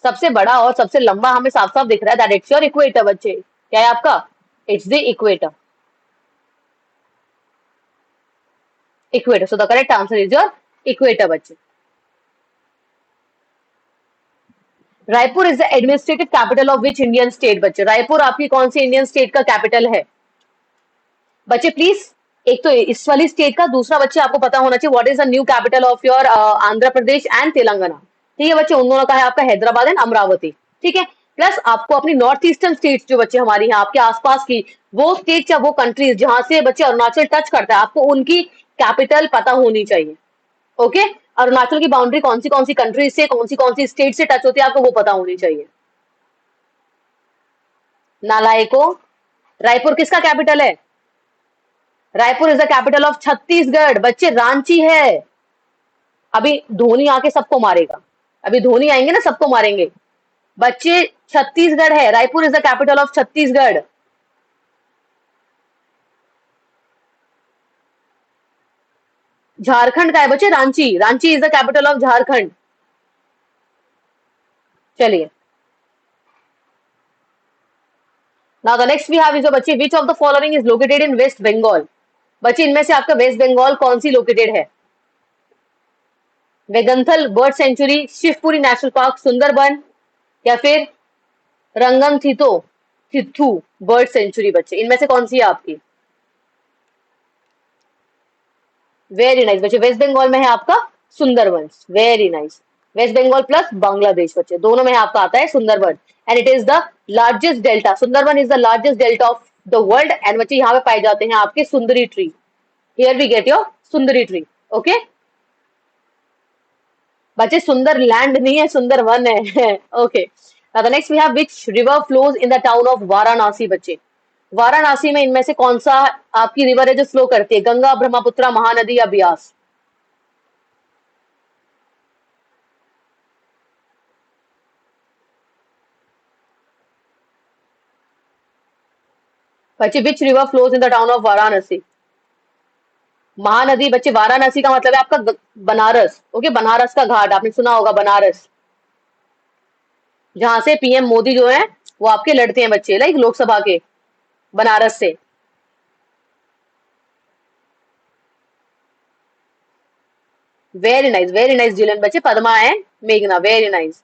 सबसे बड़ा और सबसे लंबा हमें साफ साफ दिख रहा है, दैट इट्स योर इक्वेटर बच्चे। क्या है आपका? It's the equator, equator. So the correct answer is your equator बच्चे। Raipur is the administrative capital of which Indian state बच्चे? रायपुर आपकी कौन सी इंडियन स्टेट का कैपिटल है बच्चे? प्लीज, एक तो इस वाली स्टेट का, दूसरा बच्चे आपको पता होना चाहिए what is the new capital of your Andhra Pradesh and Telangana. ठीक है बच्चे, उन दोनों का है आपका हैदराबाद एंड अमरावती। ठीक है, प्लस आपको अपनी नॉर्थ ईस्टर्न स्टेट्स जो बच्चे हमारी यहाँ आपके आसपास की वो स्टेट या वो कंट्रीज जहां से बच्चे अरुणाचल टच करता है, आपको उनकी कैपिटल पता होनी चाहिए। ओके, अरुणाचल की बाउंड्री कौन सी कंट्रीज से, कौन सी स्टेट से टच होती है, आपको वो पता होनी चाहिए। नालायको, रायपुर किसका कैपिटल है? Raipur is the capital of Chhattisgarh बच्चे, रांची है। अभी धोनी आके सबको मारेगा, अभी धोनी आएंगे ना सबको मारेंगे बच्चे। छत्तीसगढ़ है, Raipur is the capital of Chhattisgarh. Jharkhand का है बच्चे Ranchi, Ranchi is the capital of Jharkhand. चलिए, now the next we have is बच्चे, which of the following is located in West Bengal? बच्चे इनमें से आपका वेस्ट बंगाल कौन सी लोकेटेड है? Vedanthangal bird sanctuary, Shivpuri national park, Sundarban, या फिर रंगम थिथू बर्ड सेंचुरी बच्चे, इनमें से कौन सी है आपकी? वेरी नाइस बच्चे, वेस्ट बंगाल में है आपका Sundarbans. Very nice, West Bengal plus Bangladesh बच्चे, दोनों में आपका आता है Sundarbans. And it is the largest delta, Sundarbans is the largest delta of the world. And बच्चे यहाँ पे पाए जाते हैं आपके sundari tree. Here we get your sundari tree. Okay बच्चे, सुंदर लैंड नहीं है, सुंदर वन है okay, the next we have which river flows in the town of Varanasi बच्चे? वाराणसी में इनमें से कौन सा आपकी रिवर है जो फ्लो करती है? गंगा, ब्रह्मपुत्र, महानदी या ब्यास? बच्चे, which river flows in the town of Varanasi? Mahanadi बच्चे, वाराणसी का मतलब है आपका बनारस। ओके, बनारस का घाट आपने सुना होगा, बनारस, जहां से पीएम मोदी जो है वो आपके लड़ते हैं बच्चे, लाइक लोकसभा के, बनारस से। वेरी नाइस जिलन बच्चे, पद्मा एंड मेघना, वेरी नाइस।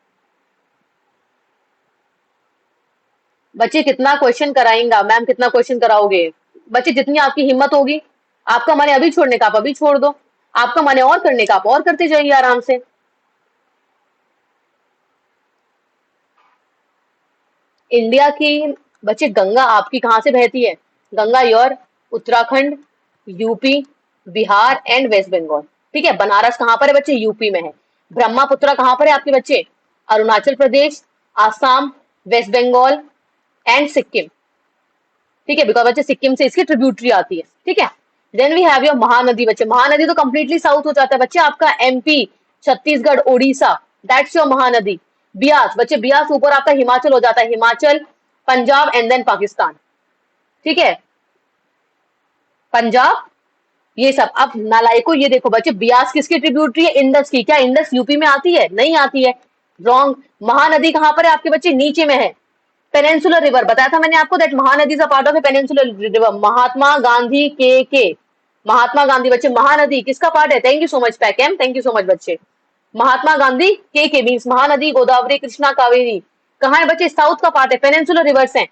बच्चे कितना क्वेश्चन कराएंगा मैम, कितना क्वेश्चन कराओगे बच्चे? जितनी आपकी हिम्मत होगी। आपका मन है अभी छोड़ने का, आप अभी छोड़ दो, आपका मन है और करने का, आप और करते जाइए आराम से। इंडिया की बच्चे गंगा आपकी कहाँ से बहती है? Ganga your Uttarakhand, UP, Bihar and West Bengal. ठीक है, बनारस कहाँ पर है बच्चे? यूपी में है। ब्रह्मपुत्र कहां पर है आपके बच्चे? Arunachal Pradesh, Assam, waste Bengal and Sikkim. ठीक है, बिकॉज बच्चे सिक्किम से इसकी ट्रिब्यूटरी आती है। ठीक है, then we have your Mahanadi बच्चे। महानदी तो कंप्लीटली साउथ हो जाता है बच्चे आपका, MP, Chhattisgarh, Orissa, that's your Mahanadi. Beas बच्चे, बियास ऊपर आपका हिमाचल हो जाता है, हिमाचल, पंजाब एंड देन पाकिस्तान। ठीक है, पंजाब, ये सब। अब नालायको ये देखो बच्चे, बियास किसकी ट्रिब्यूटरी है? इंडस की। क्या इंडस यूपी में आती है? नहीं आती है, रॉन्ग। महानदी कहां पर है आपके बच्चे? नीचे में है। पेनिनसुलर रिवर, बताया था मैंने आपको that Mahanadi is a part of a peninsular river. Mahatma Gandhi के महात्मा गांधी बच्चे, महानदी किसका पार्ट है? थैंक यू सो मच पैकेम, थैंक यू सो मच बच्चे। महात्मा गांधी के मीन्स महानदी, गोदावरी, कृष्णा, कावेरी। कहा है बच्चे? साउथ का पार्ट है, पेनिनसुलर रिवर्स है।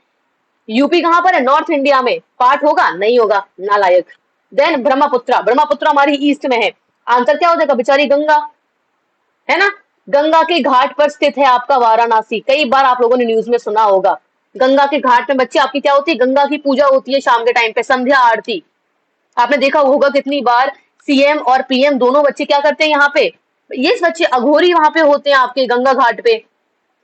यूपी कहां पर है? नॉर्थ इंडिया में। पार्ट होगा? नहीं होगा, नालायक। देन ब्रह्मपुत्र, ब्रह्मपुत्र हमारी ईस्ट में है। आंसर क्या हो जाएगा बेचारी? गंगा, है ना। गंगा के घाट पर स्थित है आपका वाराणसी। कई बार आप लोगों ने न्यूज में सुना होगा। गंगा के घाट में बच्चे आपकी क्या होती है? गंगा की पूजा होती है शाम के टाइम पे, संध्या आरती। आपने देखा होगा कितनी बार सीएम और पीएम दोनों बच्चे क्या करते हैं यहाँ पे? ये बच्चे अघोरी वहां पे होते हैं आपके गंगा घाट पे,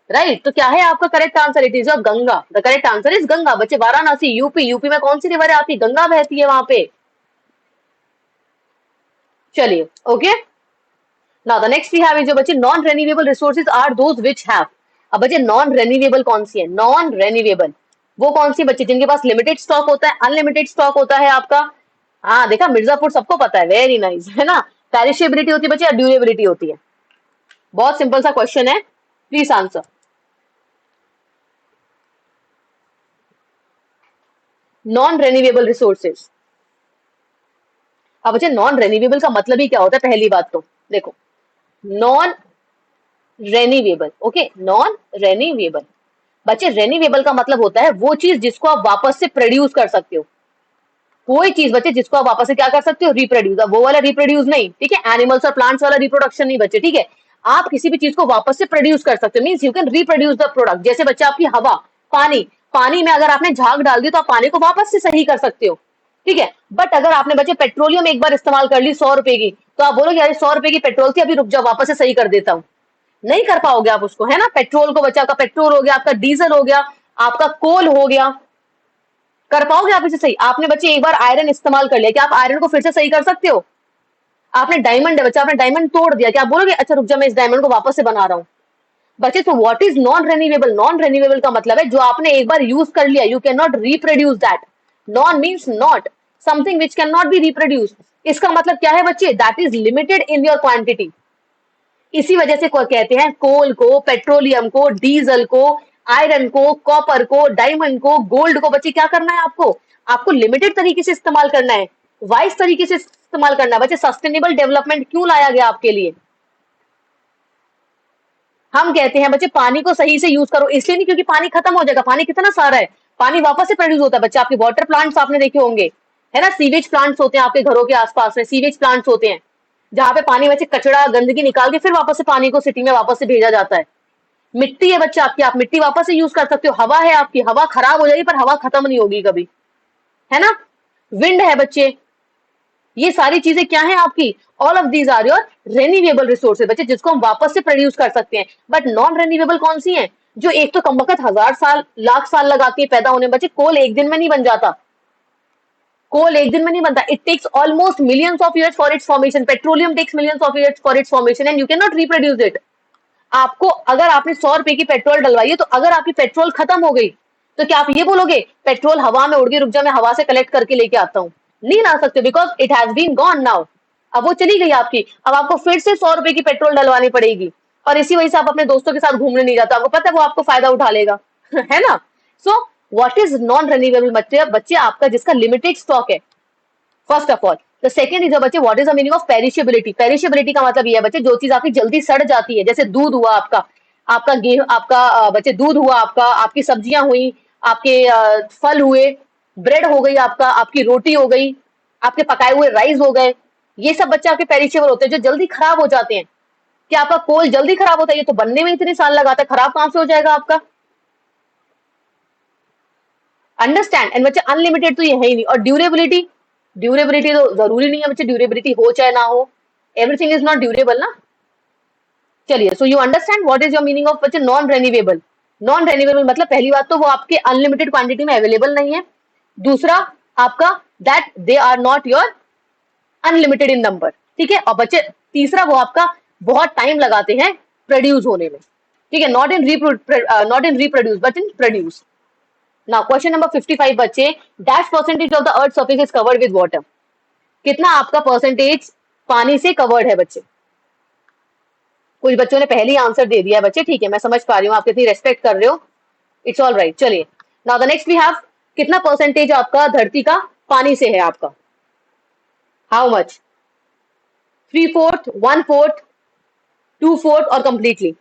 राइट। तो क्या है आपका correct answer? It is Ganga. The correct answer is Ganga बच्चे। वाराणसी यूपी, यूपी में कौन सी रिवर आती है? गंगा बहती है वहां पे। चलिए, okay. Now the next we have is जो बच्चे, non renewable resources are those which have. अब बच्चे नॉन रेन्यूएबल कौन सी है? नॉन रेन्यूएबल वो कौन सी बच्चे? जिनके पास लिमिटेड स्टॉक होता है, अनलिमिटेड स्टॉक होता है आपका। हाँ देखा, मिर्जापुर सबको पता है, वेरी नाइस, है ना। पेरिशेबिलिटी होती है बच्चे, ड्यूरेबिलिटी होती है। बहुत सिंपल सा क्वेश्चन है, please answer. Non renewable resources. अब बच्चे नॉन रेन्यूएबल का मतलब ही क्या होता है? पहली बात तो देखो, non renewable, okay, non renewable बच्चे, रेन्यूएबल का मतलब होता है वो चीज जिसको आप वापस से प्रोड्यूस कर सकते हो। कोई चीज बच्चे जिसको आप वापस से क्या कर सकते हो? रिप्रोड्यूस। वो वाला रिप्रोड्यूस नहीं, ठीक है, एनिमल्स और प्लांट्स वाला रिप्रोडक्शन नहीं बच्चे, ठीक है। आप किसी भी चीज को वापस से प्रोड्यूस कर सकते हो, means you can reproduce the product. जैसे बच्चे आपकी हवा, पानी, पानी में अगर आपने झाग डाल दी तो आप पानी को वापस से सही कर सकते हो, ठीक है। बट अगर आपने बच्चे पेट्रोलियम एक बार इस्तेमाल कर ली 100 रुपए की, तो आप बोलोगे अरे 100 रुपए की पेट्रोल थी, अभी रुक जाओ वापस से सही कर देता हूँ। नहीं कर पाओगे आप उसको, है ना। पेट्रोल को बच्चा, आपका पेट्रोल हो गया, आपका डीजल हो गया, आपका कोल हो गया, कर पाओगे आप इसे सही? आपने बच्चे एक बार आयरन इस्तेमाल कर लिया, क्या आप आयरन को फिर से सही कर सकते हो? आपने डायमंड है बच्चा, आपने डायमंड तोड़ दिया, क्या आप बोलोगे अच्छा रुक जा मैं इस डायमंड को वापस से बना रहा हूँ? बच्चे तो what is non renewable? Non renewable का मतलब है जो आपने एक बार यूज कर लिया, you can not reproduce that. Non means not, something which can not B reproduce. इसका मतलब क्या है बच्चे? That is limited in your quantity. इसी वजह से कहते हैं कोल को, पेट्रोलियम को, डीजल को, आयरन को, कॉपर को, डायमंड को, गोल्ड को बच्चे क्या करना है आपको? आपको लिमिटेड तरीके से इस्तेमाल करना है, वाइज तरीके से इस्तेमाल करना है बच्चे। सस्टेनेबल डेवलपमेंट क्यों लाया गया आपके लिए? हम कहते हैं बच्चे पानी को सही से यूज करो, इसलिए नहीं क्योंकि पानी खत्म हो जाएगा। पानी कितना सारा है, पानी वापस से प्रोड्यूस होता है बच्चे। आपके वाटर प्लांट्स आपने देखे होंगे, है ना, सीवेज प्लांट्स होते हैं आपके घरों के आसपास में, सीवेज प्लांट्स होते हैं जहां पे पानी बच्चे कचड़ा गंदगी निकाल के फिर वापस से पानी को सिटी में वापस से भेजा जाता है। मिट्टी है बच्चे आपकी, आप मिट्टी वापस से यूज कर सकते हो। हवा है आपकी, हवा खराब हो जाएगी पर हवा खत्म नहीं होगी कभी, है ना। विंड है बच्चे, ये सारी चीजें क्या है आपकी? All of these are your renewable resources बच्चे, जिसको हम वापस से प्रोड्यूस कर सकते हैं। बट नॉन रेन्यूएबल कौन सी है? जो एक तो कम वक्त 1000 साल लाख साल लगाती है पैदा होने में बच्चे। कोल एक दिन में नहीं बन जाता, कोल एक दिन में नहीं बनता। It takes almost millions of years for its formation. Petroleum takes millions of years for its formation and you can not reproduce it. आपको अगर आपने 100 रुपए की पेट्रोल डलवाई है, तो अगर आपकी पेट्रोल खत्म हो गई तो क्या आप ये बोलोगे पेट्रोल हवा में उड़ गई, रुक जा मैं हवा से कलेक्ट करके लेके आता हूँ? नहीं ला सकते, because it has been gone now. अब वो चली गई आपकी, अब आपको फिर से 100 रुपए की पेट्रोल डलवानी पड़ेगी। और इसी वजह से आप अपने दोस्तों के साथ घूमने नहीं जाते, आपको पता है वो आपको फायदा उठा लेगा है ना। So what is non renewable बच्चे? आपका जिसका लिमिटेड स्टॉक है, first of all. The second is बच्चे what is the meaning of perishability? Perishability का मतलब ये है बच्चे जो चीज आपकी जल्दी सड़ जाती है, जैसे दूध हुआ आपका, आपका गेहूं, आपका बच्चे दूध हुआ आपका, आपकी सब्जियां हुई, आपके फल हुए, ब्रेड हो गई आपका, आपकी रोटी हो गई, आपके पकाए हुए राइस हो गए, ये सब बच्चे आपके पेरिशेबल होते हैं जो जल्दी खराब हो जाते हैं। क्या आपका कोल जल्दी खराब होता है? ये तो बनने में इतने साल लगाता है, खराब कहां से हो जाएगा आपका? अंडरस्टैंड। एंड बच्चे अनलिमिटेड तो ये है ही नहीं। और ड्यूरेबिलिटी, ड्यूरेबिलिटी तो जरूरी नहीं है बच्चे ड्यूरेबिलिटी हो चाहे ना हो, एवरीथिंग इज नॉट ड्यूरेबल ना। चलिए, so you understand what is your meaning of बच्चे नॉन रेन्यूएबल। नॉन रेन्यूएबल मतलब पहली बात तो वो आपके अनलिमिटेड क्वांटिटी में अवेलेबल नहीं है। दूसरा आपका that they are not your unlimited in number, ठीक है। और बच्चे तीसरा वो आपका बहुत टाइम लगाते हैं प्रोड्यूस होने में, ठीक है। Not in reproduce but in produce. Now question number 55 बच्चे, dash percentage of the earth surface is covered with water. कितना आपका परसेंटेज पानी से कवर्ड है बच्चे। कुछ बच्चों ने पहले ही आंसर दे दिया है बच्चे, ठीक है, मैं समझ पा रही हूँ आप कितनी रेस्पेक्ट कर रहे हो, इट्स ऑल राइट। चलिए, now the next we have, कितना परसेंटेज आपका धरती का पानी से है आपका, हाउ मच, 3/4, 1/4, 2/4 और completely.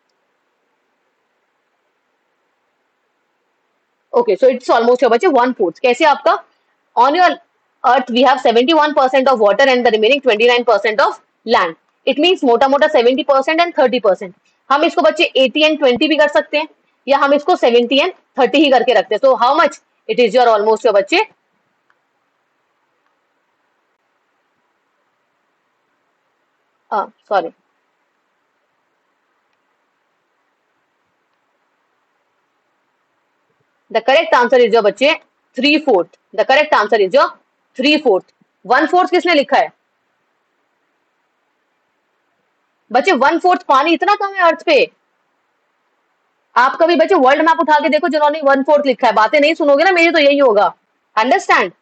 Okay, so it's almost बच्चे 1/4। कैसे आपका, on your earth we have 71% of water and the remaining 29% of land. It means मोटा मोटा 70% एंड 30%। हम इसको बच्चे 80 एंड 20 भी कर सकते हैं, या हम इसको 70 एंड 30 ही करके रखते हैं। So how much it is your almost your बच्चे, sorry, the correct answer is your बच्चे 3/4। The correct answer is your 3/4। 1/4 किसने लिखा है बच्चे? 1/4 पानी इतना कम है अर्थ पे। आप कभी बच्चे वर्ल्ड मैप उठा के देखो जिन्होंने 1/4 लिखा है, बातें नहीं सुनोगे ना मेरी तो यही होगा। अंडरस्टैंड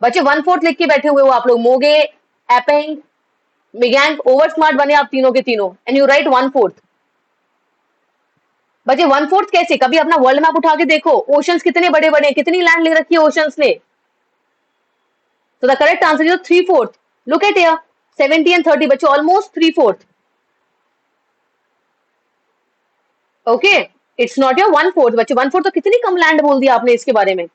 बच्चे, 1/4 लिख के बैठे हुए हो आप लोग, मोगे, एपेंग, मिगैंग, ओवर स्मार्ट बने आप तीनों के तीनों, एंड यू राइट 1/4। बच्चे 1/4 कैसे? कभी अपना वर्ल्ड मैप उठा के देखो, ओशंस कितने बड़े बड़े हैं, कितनी लैंड ले रखी है ओशंस ने। So the correct answer is 3/4। Look at here, 70 and 30 बच्चे almost 3/4। Okay, it's not your 1/4 बच्चे। 1/4 तो कितनी कम लैंड बोल दिया आपने इसके बारे में।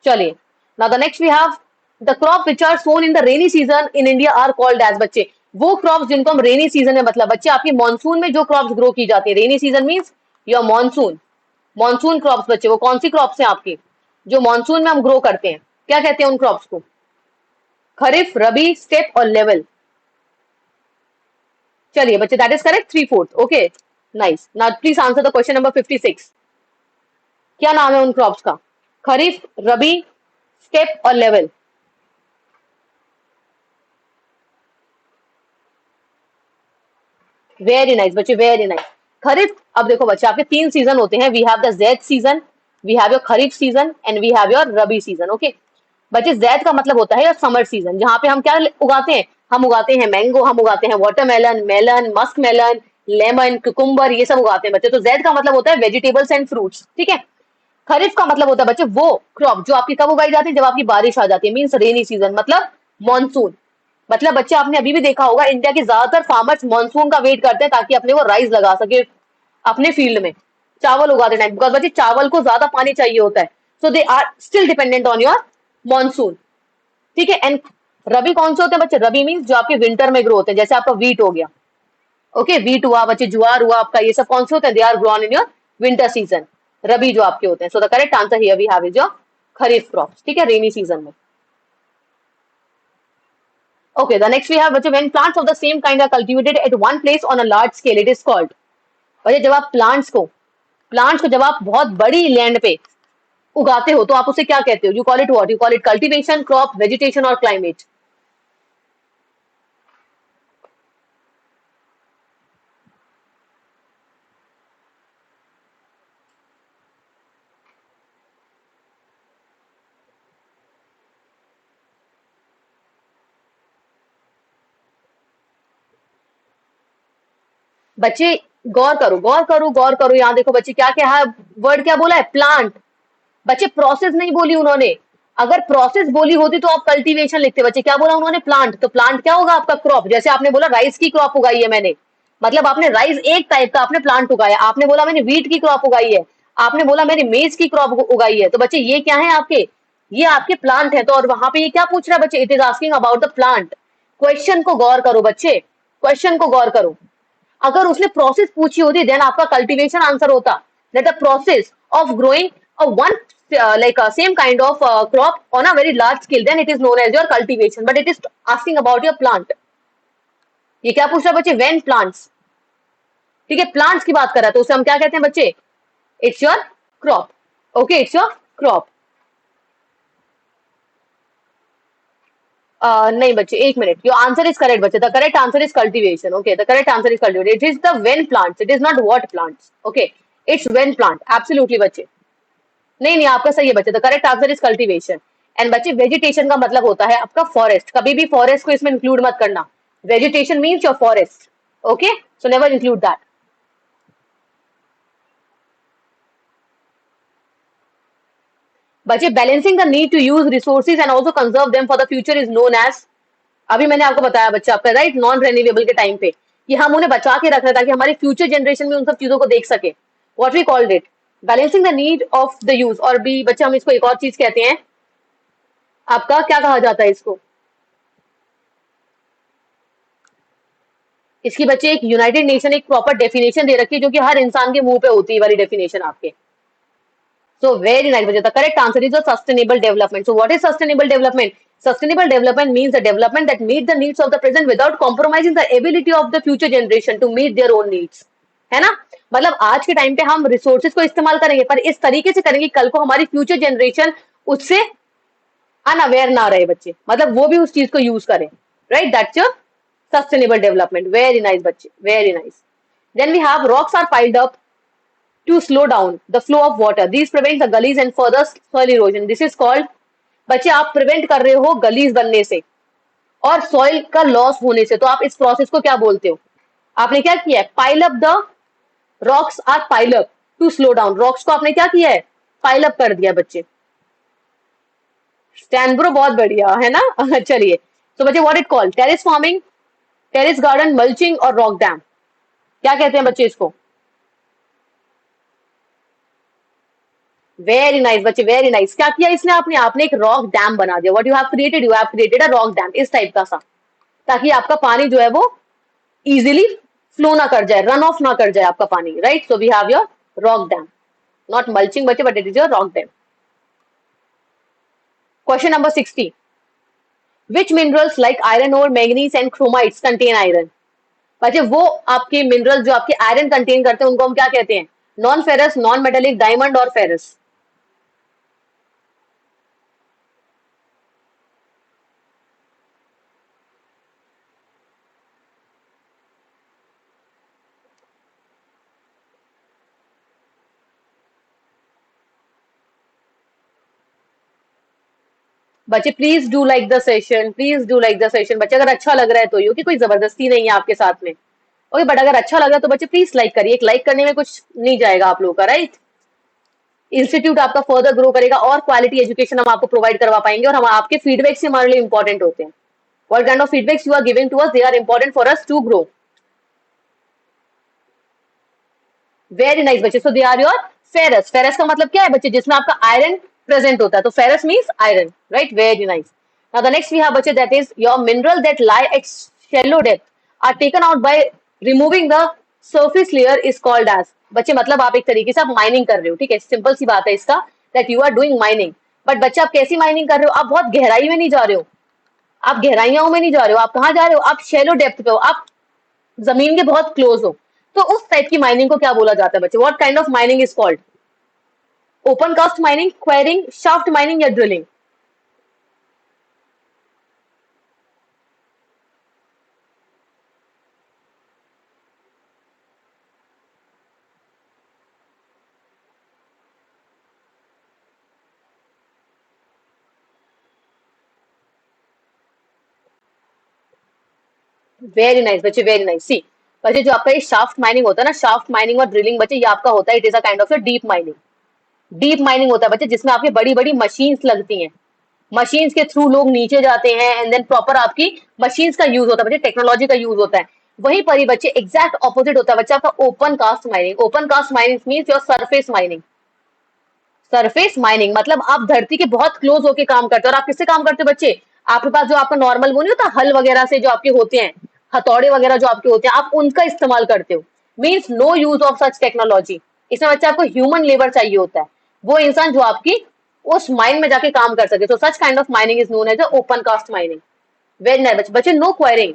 चलिए, now the next we have, the crop which are sown in the rainy season in India are called as. बच्चे वो क्रॉप्स जिनको हम रेनी सीजन में, मतलब बच्चे आपकी मानसून में जो क्रॉप्स ग्रो की जाती है, rainy season means your monsoon, monsoon crops बच्चे, वो कौन सी क्रॉप्स हैं आपकी जो मानसून में हम ग्रो करते हैं, क्या कहते हैं उन क्रॉप्स को? खरीफ, रबी, स्टेप और लेवल। चलिए बच्चे, that is correct, 3/4। Okay, nice. Now please answer the question number 56। क्या नाम है उन क्रॉप्स का? खरीफ, रबी, स्टेप और लेवल। वेरी नाइस बच्चे, वेरी नाइस। खरीफ, अब देखो बच्चे आपके 3 सीजन होते हैं, we have the zaid season, we have your kharif season and we have your rabi season. Okay बच्चे, जैद का मतलब होता है योर समर सीजन, जहां पे हम क्या उगाते हैं, हम उगाते हैं मैंगो, हम उगाते हैं watermelon, melon, muskmelon, lemon, cucumber, ये सब उगाते हैं बच्चे। तो जैद का मतलब होता है वेजिटेबल्स एंड फ्रूट्स, ठीक है। खरीफ का मतलब होता है बच्चे वो क्रॉप जो आपकी कब उगाई जाती है, जब आपकी बारिश आ जाती है, मीन्स रेनी सीजन, मतलब मॉनसून। मतलब बच्चे आपने अभी भी देखा होगा, इंडिया के ज्यादातर फार्मर्स मॉनसून का वेट करते हैं ताकि अपने वो राइस लगा सके अपने फील्ड में, चावल उगाते टाइम, बिकॉज बच्चे चावल को ज्यादा पानी चाहिए होता है। So they are still dependent on your monsoon, ठीक है। एंड रबी कौन से होते हैं बच्चे? रबी मीन्स जो आपके विंटर में ग्रो होते हैं, जैसे आपका वीट हो गया, ओके, वीट हुआ बच्चे, ज्वार हुआ आपका, ये सब कौन से होते हैं? They are grown in your winter season, rabi जो आपके होते हैं। So the correct answer here we have is your kharif crops, ठीक है, रेनी सीजन में। Okay, the next we have when plants of the same kind are cultivated at one place on a large scale, it is called। बच्चे जब आप plants को जब आप बहुत बड़ी लैंड पे उगाते हो तो आप उसे क्या कहते हो? You call it what? You call it cultivation, crop, vegetation और क्लाइमेट। बच्चे गौर करो, गौर करो, गौर करो, यहाँ देखो बच्चे क्या क्या है, वर्ड क्या बोला है? प्लांट। बच्चे प्रोसेस नहीं बोली उन्होंने, अगर प्रोसेस बोली होती तो आप कल्टीवेशन लिखते। बच्चे क्या बोला उन्होंने? प्लांट। तो प्लांट क्या होगा आपका? क्रॉप। जैसे आपने बोला राइस की क्रॉप उगाई है मैंने, मतलब आपने राइस एक टाइप का आपने प्लांट उगाया। आपने बोला मैंने वीट की क्रॉप उगाई है, आपने बोला मैंने मेज की क्रॉप उगाई है। तो बच्चे ये क्या है आपके? ये आपके प्लांट है। तो और वहां पे ये क्या पूछ रहा है बच्चे? It is asking about the plant. Question को गौर करो बच्चे, क्वेश्चन को गौर करो। अगर उसने प्रोसेस पूछी होती देन आपका कल्टीवेशन आंसर होता, that the process of growing a one like a same kind of crop on a very large scale, then it is known as your cultivation, but it is asking about your plant। ये क्या पूछ रहा है बच्चे? when plants, ठीक है, plants की बात कर रहा है तो उसे हम क्या कहते हैं बच्चे, it's your crop. Okay, it's your crop. नहीं बच्चे, एक minute, your answer is correct बच्चे, the correct answer is cultivation. Okay, the correct answer is cultivation, it is the when plants, it is not what plants. Okay, it's when plant, absolutely बच्चे। नहीं नहीं, आपका सही है बच्चे, the correct answer is cultivation. And बच्चे vegetation का मतलब होता है आपका फॉरेस्ट, कभी भी फॉरेस्ट को इसमें इंक्लूड मत करना। Vegetation means your forest. Okay, so never include that. बच्चे balancing the need to use resources and also conserve them for the future is known as, अभी मैंने आपको बताया बच्चा आपका, राइट, नॉन रेन्यूएबल के टाइम पे कि हम उन्हें बचा के रख रहे ताकि हमारी फ्यूचर जनरेशन में उन सब चीजों को देख सके। What we called it, balancing the need of the use. और भी बच्चे हम इसको एक और चीज कहते हैं, आपका क्या कहा जाता है इसको, इसकी बच्चे एक यूनाइटेड नेशन एक प्रॉपर डेफिनेशन दे रखी है जो कि हर इंसान के मुंह पे होती है वाली डेफिनेशन आपके। So very nice, Vijay. The correct answer is a sustainable development. So what is sustainable development? Sustainable development means a development that meets the needs of the present without compromising the ability of the future generation to meet their own needs. है ना, मतलब आज के time पे हम resources को इस्तेमाल करेंगे पर इस तरीके से करेंगे कल को हमारी फ्यूचर जनरेशन उससे अनअवेयर ना रहे बच्चे, मतलब वो भी उस चीज को यूज करें, right, that's your sustainable development. Very nice बच्चे, very nice. Then we have rocks are piled up to slow down the flow of water. These prevent the gullies and further soil erosion. This is called, बच्चे आप prevent कर रहे हो गलीज बनने से और soil का लॉस होने से, तो आप इस प्रोसेस को क्या बोलते हो? आपने क्या किया है, pile up the rocks or pile up to slow down, rocks को आपने क्या किया है, पाइल अप कर दिया बच्चे। स्टैनब्रो बहुत बढ़िया है ना। चलिए, तो बच्चे what it called, terrace farming, terrace garden, mulching और रॉक डैम, क्या कहते हैं बच्चे इसको? वेरी नाइस बच्चे, वेरी नाइस। क्या किया इसने, आपने आपने एक रॉक डैम बना दिया। What you have created a rock dam, इस टाइप का सा, ताकि आपका पानी जो है वो इजिली फ्लो ना कर जाए, रन ऑफ ना कर जाए आपका पानी, right. So we have your rock dam, not mulching बच्चे but it is your rock dam. Question number 60, which minerals like iron और manganese and chromites contain iron? बच्चे वो आपके मिनरल जो आपके आयरन कंटेन करते हैं उनको हम क्या कहते हैं, non ferrous, non metallic, diamond और फेरस। बच्चे please do like the session, please do like the session बच्चे, अगर अच्छा लग रहा है तो ये, कि कोई जबरदस्ती नहीं है आपके साथ में। ओके, बट अगर अच्छा लगा तो बच्चे प्लीज लाइक करिए, एक लाइक करने में कुछ नहीं जाएगा आप लोगों का, राइट। इंस्टीट्यूट आपका फर्दर ग्रो करेगा और क्वालिटी एजुकेशन हम आपको प्रोवाइड करवा पाएंगे, और हम आपके फीडबैक से हमारे लिए इंपॉर्टेंट होते हैं। What kind of feedbacks you are giving to us, they are important for us to grow. Very nice बच्चे, so they are your ferrous. Ferrous का मतलब क्या है बच्चे, जिसमें आपका आयरन प्रेजेंट होता है, तो ferrous means iron, right? Very nice. Now the next we have बच्चे, that is your mineral that lie at shallow depth are taken out by removing the surface layer is called as, बच्चे मतलब आप एक तरीके से आप mining कर रहे हो, ठीक है, सिंपल सी बात है इसका, that you are doing mining. But बच्चे आप कैसी माइनिंग कर रहे हो, आप बहुत गहराई में नहीं जा रहे हो, आप गहराइयों में नहीं जा रहे हो, आप कहाँ जा रहे हो, आप शैलो डेप्थ पे हो, आप जमीन के बहुत क्लोज हो। तो उस टाइप की माइनिंग को क्या बोला जाता है बच्चे, what kind of mining is called, open cast mining, quarrying, shaft mining या ड्रिलिंग? वेरी नाइस बच्चे, वेरी नाइस। सी बच्चे, जो आपका ये शाफ्ट माइनिंग होता है ना, शाफ्ट माइनिंग और ड्रिलिंग बच्चे, ये आपका होता है, it is a kind of deep mining. Deep mining होता है बच्चे जिसमें आपकी बड़ी बड़ी मशीन्स लगती हैं, मशीन्स के थ्रू लोग नीचे जाते हैं, एंड देन प्रॉपर आपकी मशीन्स का यूज होता है बच्चे, टेक्नोलॉजी का यूज होता है। वहीं पर ही बच्चे एग्जैक्ट ऑपोजिट होता है बच्चे आपका open cast mining. Open cast mining means your surface mining. Surface mining मतलब आप धरती के बहुत क्लोज होके काम करते हो, और आप किससे काम करते हो बच्चे, आपके पास जो आपका नॉर्मल वो नहीं होता, हल वगैरह से जो आपके होते हैं, हथौड़े वगैरह जो आपके होते हैं, आप उनका इस्तेमाल करते हो। Means no use of such technology. इसमें बच्चे आपको ह्यूमन लेबर चाहिए होता है, वो इंसान जो आपकी उस माइन में जाके काम कर सके। So such kind of mining is known as open cast mining. Very nice बच्चे, नो क्वेरिंग,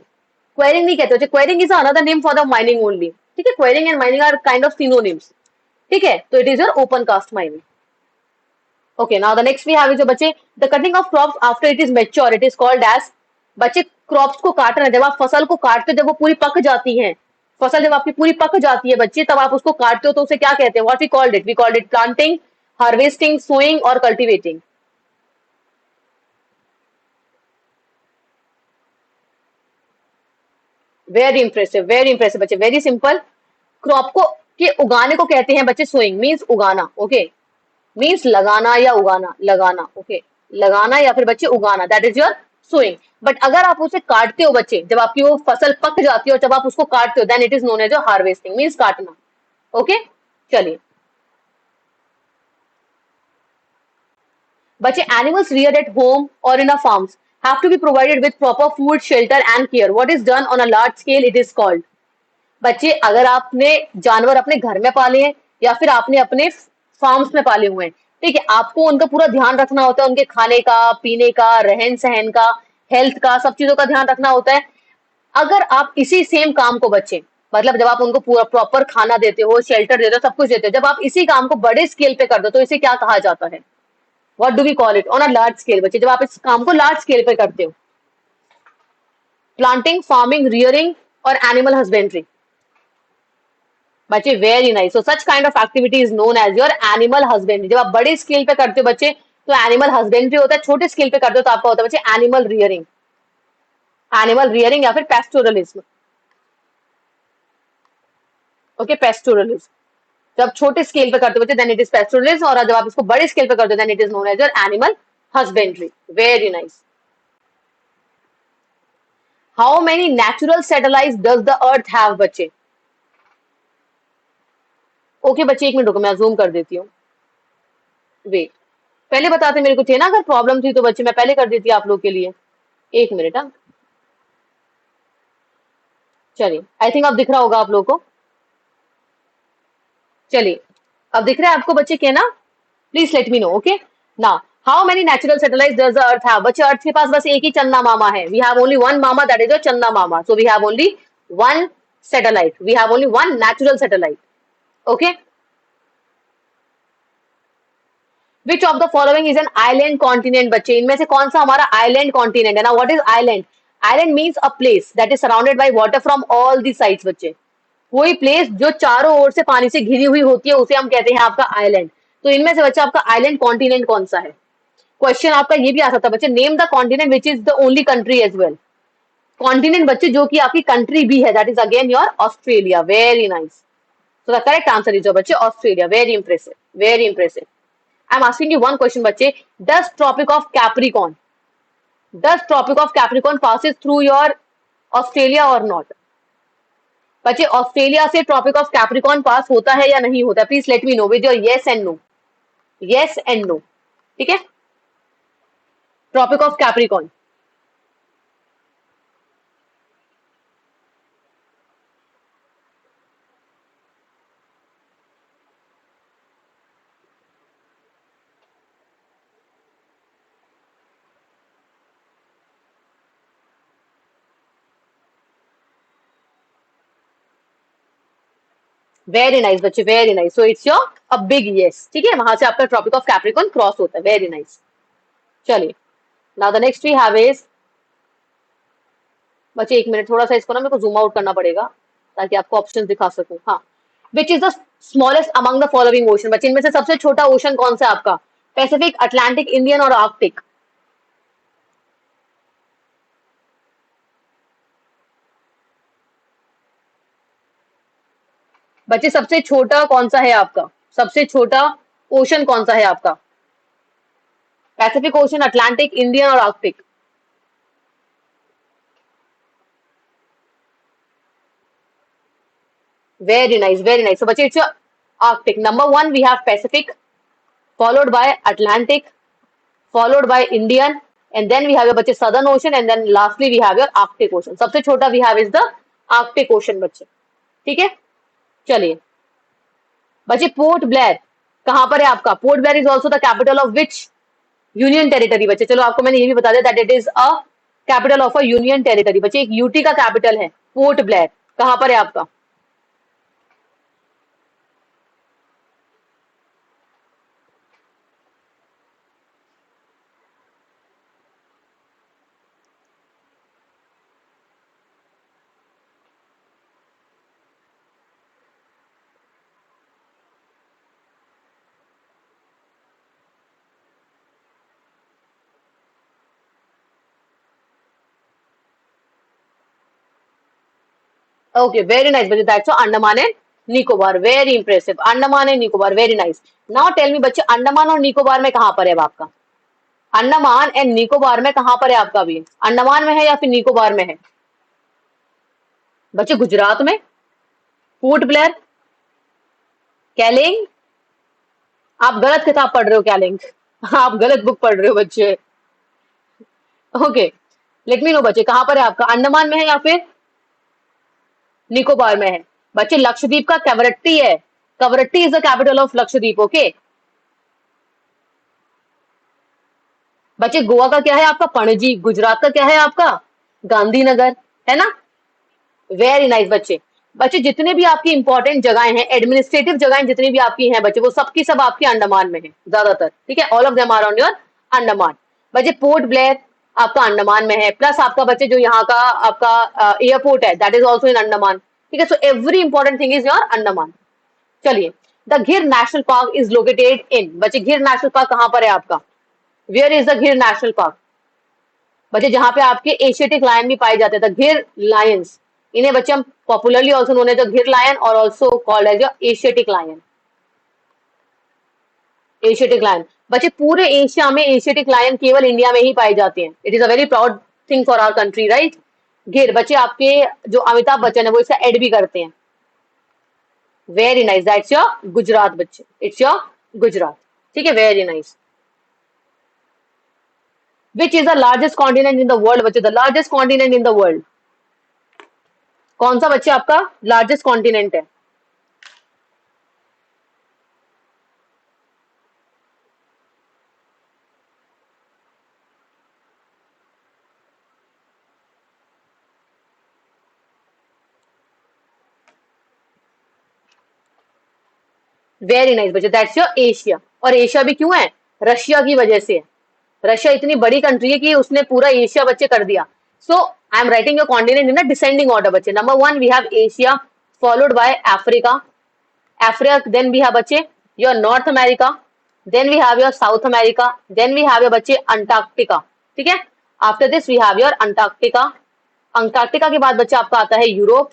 क्वेरिंग नहीं कहते बच्चे, quarrying is another name for the mining only. ठीक है, quarrying and mining are kind of synonyms, ठीक है, तो it is your open cast mining. Okay, now the next we have is बच्चे the cutting of crops after it is mature, it is called as, बच्चे crops को काटना, जब आप फसल को काटते हो, जब वो पूरी पक जाती है, फसल जब आपकी पूरी पक जाती है बच्चे, तब आप उसको काटते हो, तो उसे क्या कहते हैं, what we called it, we called it planting, harvesting, sowing और कल्टिवेटिंग। वेरी इंप्रेसिव बच्चे, वेरी सिंपल। क्रॉप को के उगाने को कहते हैं बच्चे सोइंग, मीन्स उगाना, ओके, मीन्स लगाना या उगाना, लगाना, ओके, लगाना या फिर बच्चे उगाना, that is your sowing. But अगर आप उसे काटते हो बच्चे, जब आपकी वो फसल पक जाती है और जब आप उसको काटते हो, then it is known as your harvesting, means काटना। ओके, चलिए बच्चे, animals reared at home or in a farms have to be provided with proper food, shelter and care. What is done on a large scale, it is called। बच्चे, अगर आपने जानवर अपने घर में पाले हैं या फिर आपने अपने फार्म्स में पाले हुए हैं, ठीक है, आपको उनका पूरा ध्यान रखना होता है, उनके खाने का, पीने का, रहन सहन का, हेल्थ का, सब चीजों का ध्यान रखना होता है। अगर आप इसी सेम काम को बच्चे, मतलब जब आप उनको पूरा प्रॉपर खाना देते हो, शेल्टर देते हो, सब कुछ देते हो, जब आप इसी काम को बड़े स्केल पे कर दो, तो इसे क्या कहा जाता है, what do we call it on a large scale बच्चे, जब आप इस काम को लार्ज स्केल पे करते हो, प्लांटिंग, फार्मिंग, रियरिंग और एनिमल हस्बेंड्री। बच्चे, very nice, so such kind of activity is known as your animal husbandry. जब आप बड़े स्केल पे करते हो बच्चे, तो एनिमल हस्बेंड्री होता है, छोटे स्केल पे करते हो तो आपका होता है बच्चे एनिमल रियरिंग, एनिमल रियरिंग या फिर पेस्टोरलिज्म। ओके, पेस्टोरलिज्म जब छोटे स्केल पे करते हो बच्चे, देन इट इज पेस्टोरलिज्म, और जब आप इसको बड़े स्केल पे करते हो, then it is known as your animal husbandry. Very nice. How many natural satellites does the earth have बच्चे? ओके बच्चे, एक मिनट रुको, मैं जूम कर देती हूँ, वेट, पहले बताते मेरे को थे ना, अगर प्रॉब्लम थी तो बच्चे मैं पहले कर देती आप लोग के लिए, एक मिनट। हाँ, चलिए, आई थिंक अब दिख रहा होगा आप लोग को, चलिए अब दिख रहा है आपको बच्चे, क्या ना, please let me know. Okay, ना, how many natural satellites does the earth have? बच्चे, अर्थ के पास बस एक ही चंदा मामा है, वी हैव ओनली वन मामा, दैट इज योर चंदा मामा, so we have only one satellite, we have only one natural satellite. Okay, which of the following is an island continent? बच्चे, इनमें से कौन सा हमारा आइलैंड कॉन्टिनेंट है ना? What is island? Island means a place that is surrounded by water from all the sides. बच्चे, कोई प्लेस जो चारों ओर से पानी से घिरी हुई होती है, उसे हम कहते हैं आपका आइलैंड। तो इनमें से बच्चा आपका आइलैंड कॉन्टिनेंट कौन सा है? क्वेश्चन आपका ये भी आ सकता है बच्चे, name the continent which is the only country as well. Continent बच्चे जो कि आपकी कंट्री भी है, that is again your Australia. Very nice, so the correct answer is your बच्चे Australia. Very impressive, very impressive. I am asking you one question बच्चे, does tropic of Capricorn, does tropic of Capricorn passes through your Australia or not? बच्चे, Australia से tropic of Capricorn pass होता है या नहीं होता? Please let me know with your yes and no, yes and no, ठीक है, tropic of Capricorn. Very nice बच्चे, very nice, so it's your a big yes, ठीक है, वहां से आपका ट्रॉपिक ऑफ कैप्रिकॉर्न क्रॉस होता है। वेरी नाइस, चलिए, now the next we have is, बच्चे एक मिनट, थोड़ा सा इसको ना मेरे को जूम आउट करना पड़ेगा ताकि आपको ऑप्शन दिखा सकूं। हाँ, विच is the smallest among the following ocean? बच्चे, इनमें से सबसे छोटा ओशन कौन सा है आपका? पैसिफिक, अटलांटिक, इंडियन और आर्कटिक? बच्चे, सबसे छोटा कौन सा है आपका? सबसे छोटा ओशन कौन सा है आपका? पैसिफिक ओशन, अटलांटिक, इंडियन और Arctic? Very nice, very nice, so बच्चे it's Arctic. Number one we have Pacific, followed by Atlantic, followed by Indian, and then we have your बच्चे Southern Ocean, and then lastly we have your Arctic Ocean। सबसे छोटा we have is the Arctic Ocean बच्चे, ठीक है, चलिए बच्चे, Port Blair कहां पर है आपका? Port Blair is also the capital of which union territory? बच्चे, चलो आपको मैंने ये भी बता दिया that it is a capital of a union territory. बच्चे, एक यूटी का कैपिटल है पोर्ट ब्लेयर, कहां पर है आपका? Okay, very nice, बच्चे. That's all Andaman and Nicobar. Very impressive. Andaman and Nicobar. Very nice. Now tell me बच्चे अंडमान और निकोबार में कहाँ पर है अब आपका? अंडमान एंड निकोबार में कहाँ पर है आपका भी? अंडमान में है या फिर निकोबार में है? बच्चे गुजरात में, पोर्ट ब्लेयर, कैलिंग. आप गलत किताब पढ़ रहे हो कैलिंग. आप गलत बुक पढ़ रहे हो बच्चे. ओके, लेट मी नो बच्चे कहाँ पर है आपका? अंडमान में है या फिर निकोबार में है? बच्चे लक्षद्वीप का कवरट्टी है. Kavaratti is the capital of Lakshadweep. Okay बच्चे, गोवा का क्या है आपका? पणजी. गुजरात का क्या है आपका? गांधीनगर. है ना? वेरी नाइस बच्चे. बच्चे जितने भी आपकी इंपॉर्टेंट जगहें हैं, एडमिनिस्ट्रेटिव जगहें जितनी भी आपकी हैं बच्चे, वो सबकी सब आपके अंडमान में है ज्यादातर. ठीक है, all of them are on your Andaman. बच्चे पोर्ट ब्लेयर आपका अंडमान में है, प्लस आपका बच्चे जो यहाँ का आपका एयरपोर्ट है that is also in Andaman. ठीक है, so every important thing is your Andaman. चलिए, द घिर national Park is located in. बच्चे घिर नेशनल पार्क कहाँ पर है आपका? वेयर इज द घिर नेशनल पार्क? बच्चे जहां पे आपके एशियाटिक लायन भी पाए जाते हैं, द घिर लायंस. इन्हें बच्चे हम popularly also known as the Gir lion और also called as Asiatic lion. Asiatic lion. बच्चे पूरे एशिया में एशियाटिक लायन केवल इंडिया में ही पाए जाते हैं. It is a very proud thing for our country, right? Gir. बच्चे आपके जो अमिताभ बच्चन है वो इसका एड भी करते हैं. Very nice. That's your Gujarat बच्चे. It's your Gujarat. ठीक है, very nice. Which is the largest continent in the world? बच्चे the largest continent in the world कौन सा बच्चे आपका लार्जेस्ट कॉन्टिनेंट है? वेरी नाइस बच्चे. That's your Asia. और एशिया भी क्यों है? रशिया की वजह से है. रशिया इतनी बड़ी कंट्री है कि उसने पूरा एशिया बच्चे कर दिया. So I am writing your continent in a descending order बच्चे. Number 1 we have Asia, followed by Africa. Africa, then we have बच्चे your North America, then we have your South America, then we have your बच्चे Antarctica. ठीक है, after this we have your Antarctica. Antarctica के बाद बच्चे आपका आता है Europe.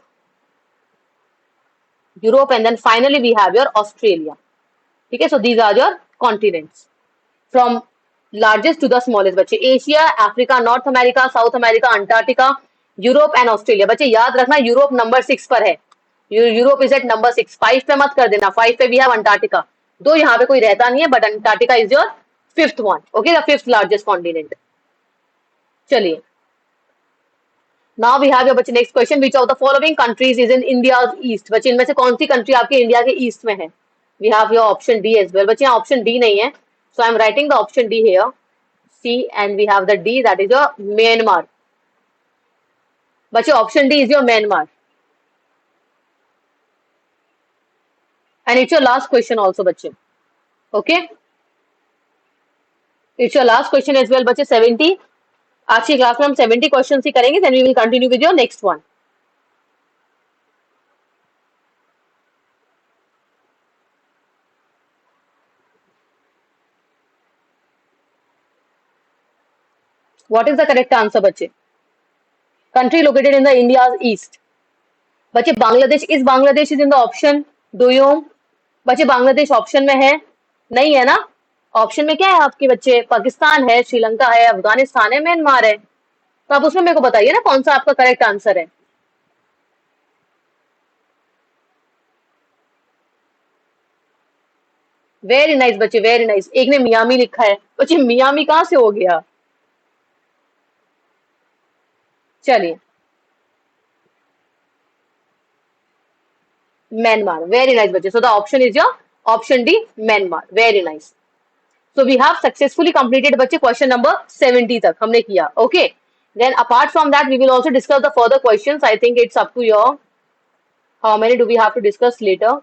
Europe and then finally we have your Australia. ठीक है, so these are your continents from largest to the smallest बच्चे. Asia, Africa, North America, South America, Antarctica, Europe and Australia. बच्चे याद रखना यूरोप नंबर 6 पर है. Europe is eight number 6. 5 पे मत कर देना. 5 पे वी हैव अंटार्कटिका. दो यहाँ पे कोई रहता नहीं है, but Antarctica is your fifth one. Okay, the fifth largest continent. चलिए, नाउ वी हैव योर बच्चे next question. Which of the following countries is in India east? बच्चे इनमें से कौन सी कंट्री आपके इंडिया के ईस्ट में है? We have your option D as well. बच्चे यहाँ ऑप्शन डी नहीं है, so I am writing the option D here. C and we have the D, that is your Myanmar. बच्चे option D is your Myanmar. And it's your last question also बच्चे. Okay, it's your last question as well बच्चे. 70. आज की class में हम 70 question ही करेंगे. then we will continue with your next one. What is the correct answer बच्चे? Country located in the India's east. बच्चे Bangladesh. Is Bangladesh is in the option? Do you? बच्चे Bangladesh option में है? नहीं है ना. ऑप्शन में क्या है आपके बच्चे? पाकिस्तान है, श्रीलंका है, अफगानिस्तान है, म्यांमार है. तो आप उसमें मेरे को बताइए ना कौन सा आपका करेक्ट आंसर है. वेरी नाइस बच्चे, वेरी नाइस. एक ने मियामी लिखा है. बच्चे मियामी कहाँ से हो गया? चलिए, म्यांमार. वेरी नाइस बच्चे. So the option is your option D, Myanmar. Very nice. So we have successfully completed बच्चे क्वेश्चन नंबर 70 तक हमने किया. Okay, then apart from that we will also discuss the further questions. I think it's up to your how many do we have to discuss later.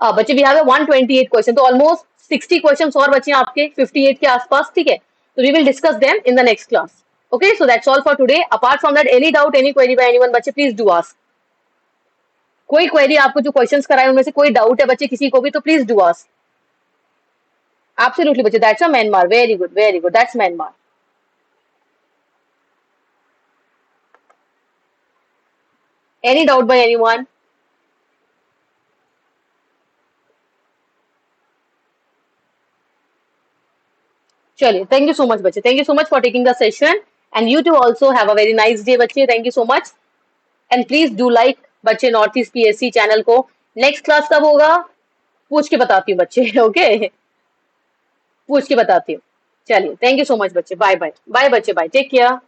बच्चे we have 128 question, तो almost 60 question और बचे हैं आपके 58 के आसपास. ठीक है, तो we will discuss them in the next class. Okay, so that's all for today. Apart from that any doubt, any query by anyone बच्चे, प्लीज डू आस्क. कोई क्वेरी आपको जो क्वेश्चंस कराए उनमें से कोई डाउट है बच्चे किसी को भी, तो प्लीज डू आस्क. एब्सोल्युटली बच्चे. That's a Myanmar. Very good, very good. That's Myanmar. Any doubt by anyone? चलिए, thank you so much बच्चे, thank you so much for taking the session and you too also have a very nice day बच्चे, thank you so much and please do like बच्चे north east PSC channel को. Next class कब होगा पूछ के बताती हूँ बच्चे. ओके पूछ के बताती हूँ. चलिए, थैंक यू सो मच बच्चे, बाय बाय बाय बच्चे, बाय, टेक केयर.